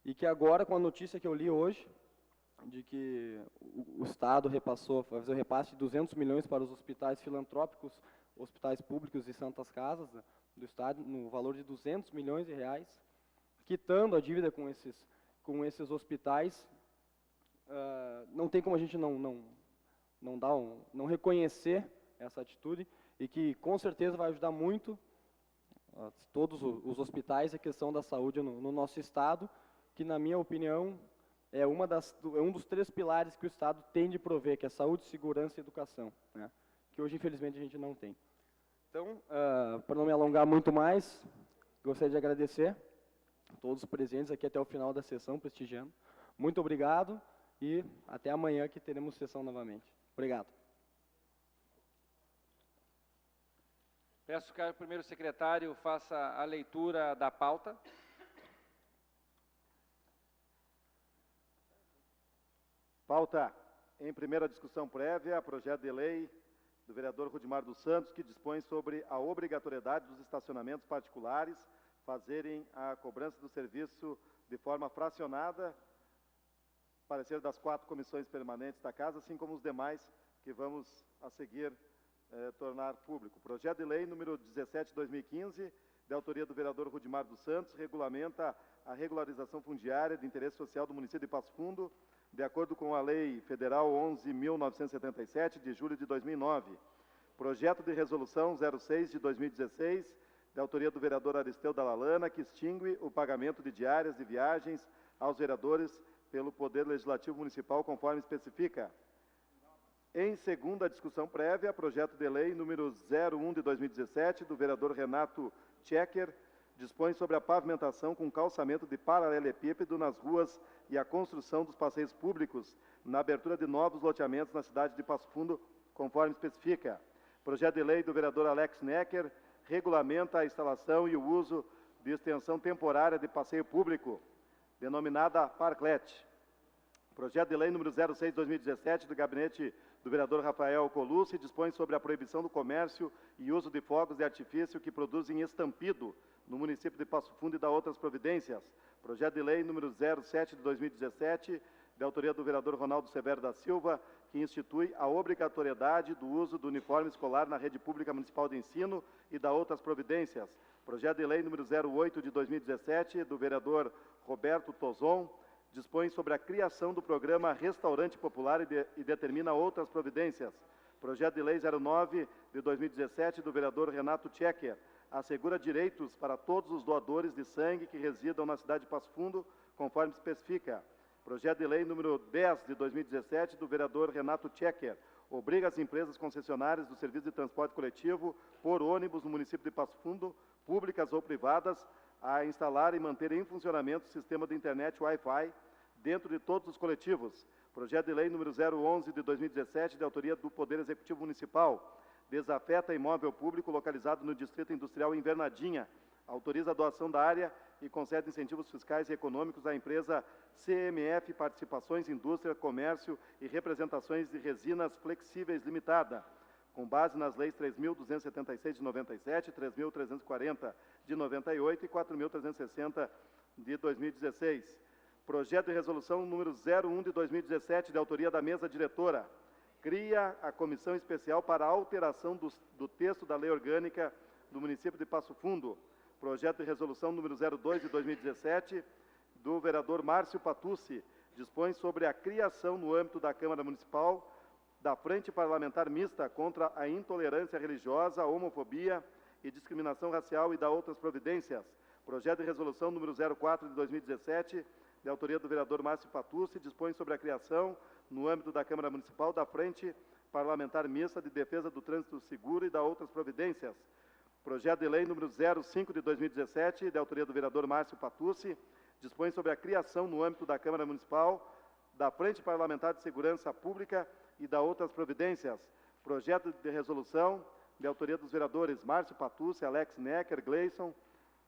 e que agora, com a notícia que eu li hoje, de que o Estado vai fazer o repasse de 200 milhões para os hospitais filantrópicos, hospitais públicos e santas casas do Estado, no valor de 200 milhões de reais, quitando a dívida com esses hospitais, não tem como a gente não reconhecer essa atitude, e que com certeza vai ajudar muito todos os hospitais, a questão da saúde no nosso Estado, que, na minha opinião, é um dos 3 pilares que o Estado tem de prover, que é saúde, segurança e educação, né? Que hoje, infelizmente, a gente não tem. Então, para não me alongar muito mais, gostaria de agradecer a todos os presentes aqui até o final da sessão, prestigiando. Muito obrigado e até amanhã, que teremos sessão novamente. Obrigado. Peço que o primeiro secretário faça a leitura da pauta. Pauta. Em primeira discussão prévia, projeto de lei do vereador Rudimar dos Santos, que dispõe sobre a obrigatoriedade dos estacionamentos particulares fazerem a cobrança do serviço de forma fracionada, parecer das 4 comissões permanentes da Casa, assim como os demais que vamos a seguir tornar público. Projeto de lei número 17/2015, de autoria do vereador Rudimar dos Santos, regulamenta a regularização fundiária de interesse social do município de Passo Fundo, de acordo com a Lei Federal 11.977, de julho de 2009. Projeto de resolução 06 de 2016, de autoria do vereador Aristeu Dalalana, que extingue o pagamento de diárias de viagens aos vereadores pelo Poder Legislativo Municipal, conforme especifica. Em segunda discussão prévia, projeto de lei número 01 de 2017, do vereador Renato Tchecker, dispõe sobre a pavimentação com calçamento de paralelepípedo nas ruas e a construção dos passeios públicos na abertura de novos loteamentos na cidade de Passo Fundo, conforme especifica. Projeto de lei do vereador Alex Necker, regulamenta a instalação e o uso de extensão temporária de passeio público, denominada Parklet. Projeto de lei número 06/2017 do gabinete do vereador Rafael Colucci dispõe sobre a proibição do comércio e uso de fogos de artifício que produzem estampido no município de Passo Fundo e dá outras providências. Projeto de lei número 07/2017, de autoria do vereador Ronaldo Severo da Silva, que institui a obrigatoriedade do uso do uniforme escolar na rede pública municipal de ensino e dá outras providências. Projeto de lei número 08/2017, do vereador Roberto Tozon, dispõe sobre a criação do programa Restaurante Popular e determina outras providências. Projeto de lei 09/2017, do vereador Renato Tchecker, assegura direitos para todos os doadores de sangue que residam na cidade de Passo Fundo, conforme especifica. Projeto de lei número 10/2017, do vereador Renato Tchecker, obriga as empresas concessionárias do serviço de transporte coletivo por ônibus no município de Passo Fundo, públicas ou privadas, a instalar e manter em funcionamento o sistema de internet Wi-Fi dentro de todos os coletivos. Projeto de lei número 011/2017, de autoria do Poder Executivo Municipal, desafeta imóvel público localizado no Distrito Industrial Invernadinha, autoriza a doação da área e concede incentivos fiscais e econômicos à empresa CMF Participações, Indústria, Comércio e Representações de Resinas Flexíveis Limitada, com base nas leis 3.276 de 97, 3.340 de 98 e 4.360 de 2016. Projeto de resolução número 01 de 2017, de autoria da mesa diretora, cria a comissão especial para a alteração do texto da lei orgânica do município de Passo Fundo. Projeto de resolução número 02 de 2017, do vereador Márcio Patucci, dispõe sobre a criação no âmbito da Câmara Municipal da Frente Parlamentar Mista contra a Intolerância Religiosa, a Homofobia e Discriminação Racial e da outras providências. Projeto de resolução número 04 de 2017, de autoria do vereador Márcio Patucci, dispõe sobre a criação, no âmbito da Câmara Municipal, da Frente Parlamentar Mista de Defesa do Trânsito Seguro e da outras providências. Projeto de lei número 05 de 2017, de autoria do vereador Márcio Patucci, dispõe sobre a criação, no âmbito da Câmara Municipal, da Frente Parlamentar de Segurança Pública e da outras providências. Projeto de resolução de autoria dos vereadores Márcio Patucci, Alex Necker, Gleison,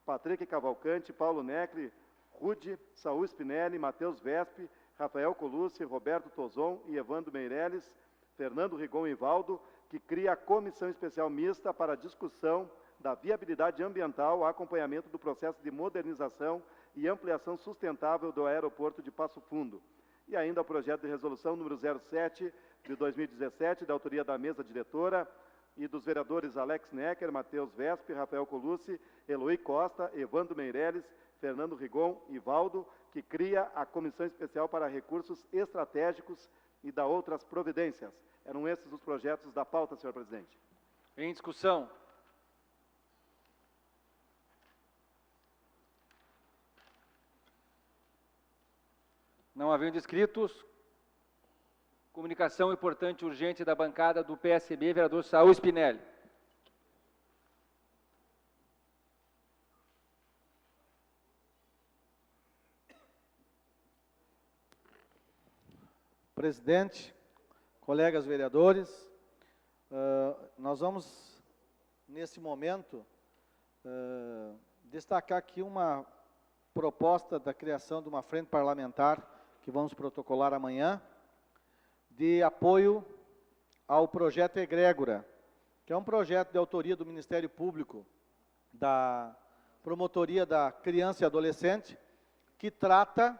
Patrick Cavalcante, Paulo Necri, Rude, Saúl Spinelli, Matheus Vespe, Rafael Colucci, Roberto Tozon e Evandro Meireles, Fernando Rigon e Valdo, que cria a Comissão Especial Mista para a discussão da viabilidade ambiental, acompanhamento do processo de modernização e ampliação sustentável do aeroporto de Passo Fundo. E ainda o projeto de resolução número 07 de 2017, da autoria da mesa diretora e dos vereadores Alex Necker, Matheus Vespe, Rafael Colucci, Eloy Costa, Evandro Meireles, Fernando Rigon e Valdo, que cria a Comissão Especial para Recursos Estratégicos e da outras providências. Eram esses os projetos da pauta, senhor presidente. Em discussão. Não havendo inscritos, comunicação importante e urgente da bancada do PSB, vereador Saúl Spinelli. Presidente, colegas vereadores, nós vamos, nesse momento, destacar aqui uma proposta da criação de uma frente parlamentar, que vamos protocolar amanhã, de apoio ao projeto Egrégora, que é um projeto de autoria do Ministério Público, da Promotoria da Criança e Adolescente, que trata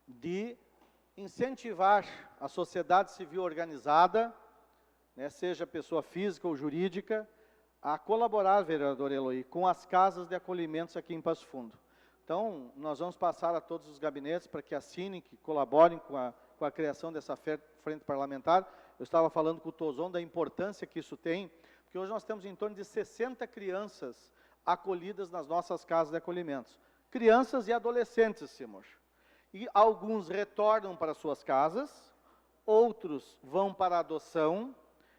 de incentivar a sociedade civil organizada, né, seja pessoa física ou jurídica, a colaborar, vereador Eloy, com as casas de acolhimentos aqui em Passo Fundo. Então, nós vamos passar a todos os gabinetes para que assinem, que colaborem com a criação dessa frente parlamentar. Eu estava falando com o Tozon da importância que isso tem, porque hoje nós temos em torno de 60 crianças acolhidas nas nossas casas de acolhimentos. Crianças e adolescentes, senhor. E alguns retornam para suas casas, outros vão para a adoção,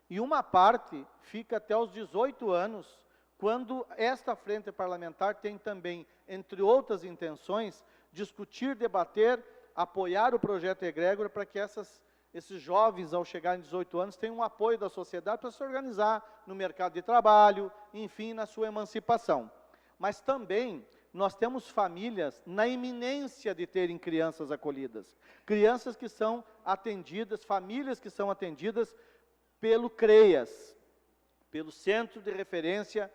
e uma parte fica até os 18 anos, quando esta frente parlamentar tem também, entre outras intenções, discutir, debater, apoiar o projeto Egrégora para que essas esses jovens, ao chegarem 18 anos, têm um apoio da sociedade para se organizar no mercado de trabalho, enfim, na sua emancipação. Mas também nós temos famílias na iminência de terem crianças acolhidas. Crianças que são atendidas, famílias que são atendidas pelo CREAS, pelo Centro de Referência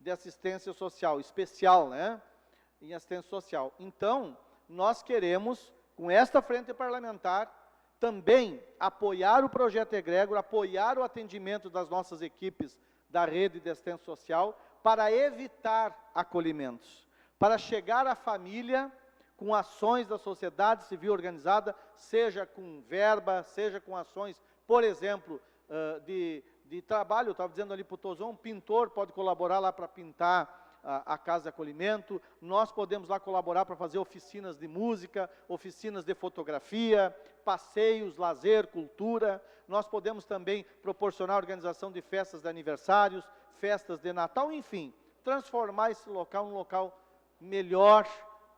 de Assistência Social, especial, né, em assistência social. Então, nós queremos, com esta frente parlamentar, também apoiar o projeto egrégora, apoiar o atendimento das nossas equipes da rede de assistência social, para evitar acolhimentos, para chegar à família com ações da sociedade civil organizada, seja com verba, seja com ações, por exemplo, de trabalho. Eu estava dizendo ali para o Tozon, um pintor pode colaborar lá para pintar a casa de acolhimento, nós podemos lá colaborar para fazer oficinas de música, oficinas de fotografia, passeios, lazer, cultura. Nós podemos também proporcionar a organização de festas de aniversários, festas de Natal, enfim, transformar esse local num local melhor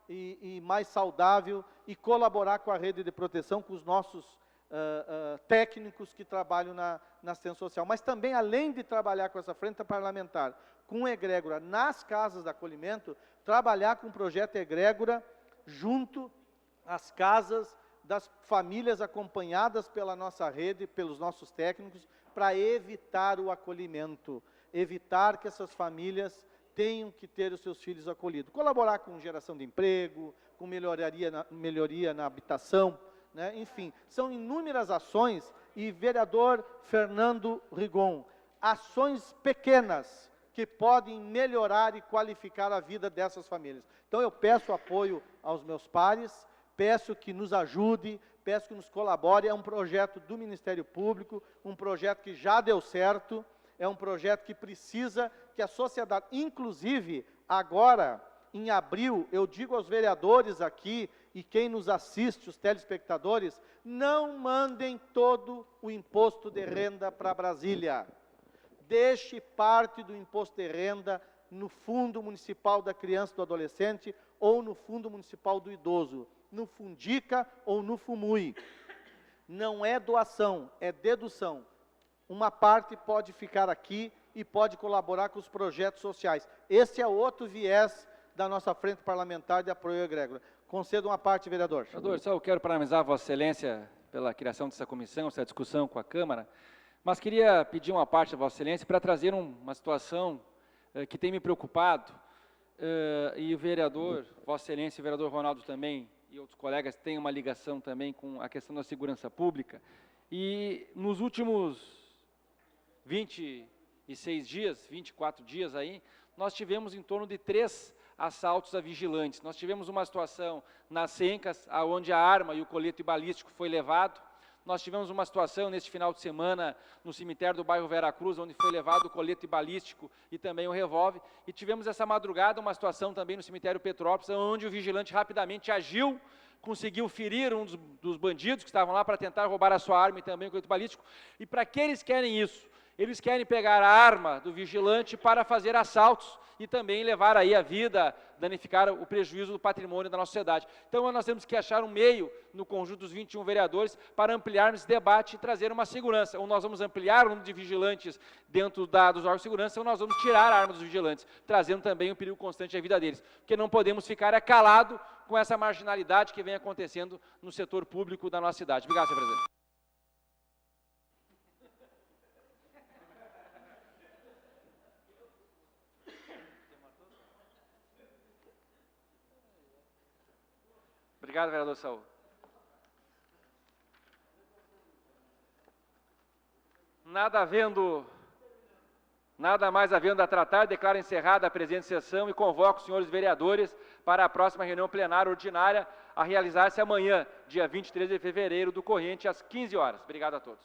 e mais saudável, e colaborar com a rede de proteção, com os nossos técnicos que trabalham na assistência social. Mas também, além de trabalhar com essa frente parlamentar, com egrégora nas casas de acolhimento, trabalhar com o projeto egrégora junto às casas das famílias acompanhadas pela nossa rede, pelos nossos técnicos, para evitar o acolhimento, evitar que essas famílias tenham que ter os seus filhos acolhidos. Colaborar com geração de emprego, com melhoria na habitação, né? Enfim, são inúmeras ações, e vereador Fernando Rigon, ações pequenas que podem melhorar e qualificar a vida dessas famílias. Então eu peço apoio aos meus pares, peço que nos ajude, peço que nos colabore. É um projeto do Ministério Público, um projeto que já deu certo, é um projeto que precisa que a sociedade, inclusive agora, em abril, eu digo aos vereadores aqui, e quem nos assiste, os telespectadores, não mandem todo o imposto de renda para Brasília. Deixe parte do imposto de renda no Fundo Municipal da Criança e do Adolescente, ou no Fundo Municipal do Idoso, no Fundica ou no FUMUI. Não é doação, é dedução. Uma parte pode ficar aqui e pode colaborar com os projetos sociais. Esse é outro viés da nossa frente parlamentar de apoio à egrégora. Conceda uma parte, vereador. Vereador, só eu quero parabenizar Vossa Excelência pela criação dessa comissão, essa discussão com a Câmara, mas queria pedir uma parte da Vossa Excelência para trazer uma situação que tem me preocupado, e o vereador, Vossa Excelência, e o vereador Ronaldo também, e outros colegas têm uma ligação também com a questão da segurança pública, e nos últimos 26 dias, 24 dias aí, nós tivemos em torno de 3 assaltos a vigilantes. Nós tivemos uma situação nas Sencas, onde a arma e o colete balístico foi levado. Nós tivemos uma situação neste final de semana no cemitério do bairro Veracruz, onde foi levado o colete balístico e também o revólver. E tivemos essa madrugada uma situação também no cemitério Petrópolis, onde o vigilante rapidamente agiu, conseguiu ferir um dos bandidos que estavam lá para tentar roubar a sua arma e também o colete balístico. E para que eles querem isso? Eles querem pegar a arma do vigilante para fazer assaltos e também levar aí a vida, danificar o prejuízo do patrimônio da nossa sociedade. Então, nós temos que achar um meio, no conjunto dos 21 vereadores, para ampliarmos esse debate e trazer uma segurança. Ou nós vamos ampliar o número de vigilantes dentro dos órgãos de segurança, ou nós vamos tirar a arma dos vigilantes, trazendo também um perigo constante à vida deles. Porque não podemos ficar calados com essa marginalidade que vem acontecendo no setor público da nossa cidade. Obrigado, senhor presidente. Obrigado, vereador Saul. Nada mais havendo a tratar, declaro encerrada a presente sessão e convoco os senhores vereadores para a próxima reunião plenária ordinária a realizar-se amanhã, dia 23 de fevereiro do corrente, às 15 horas. Obrigado a todos.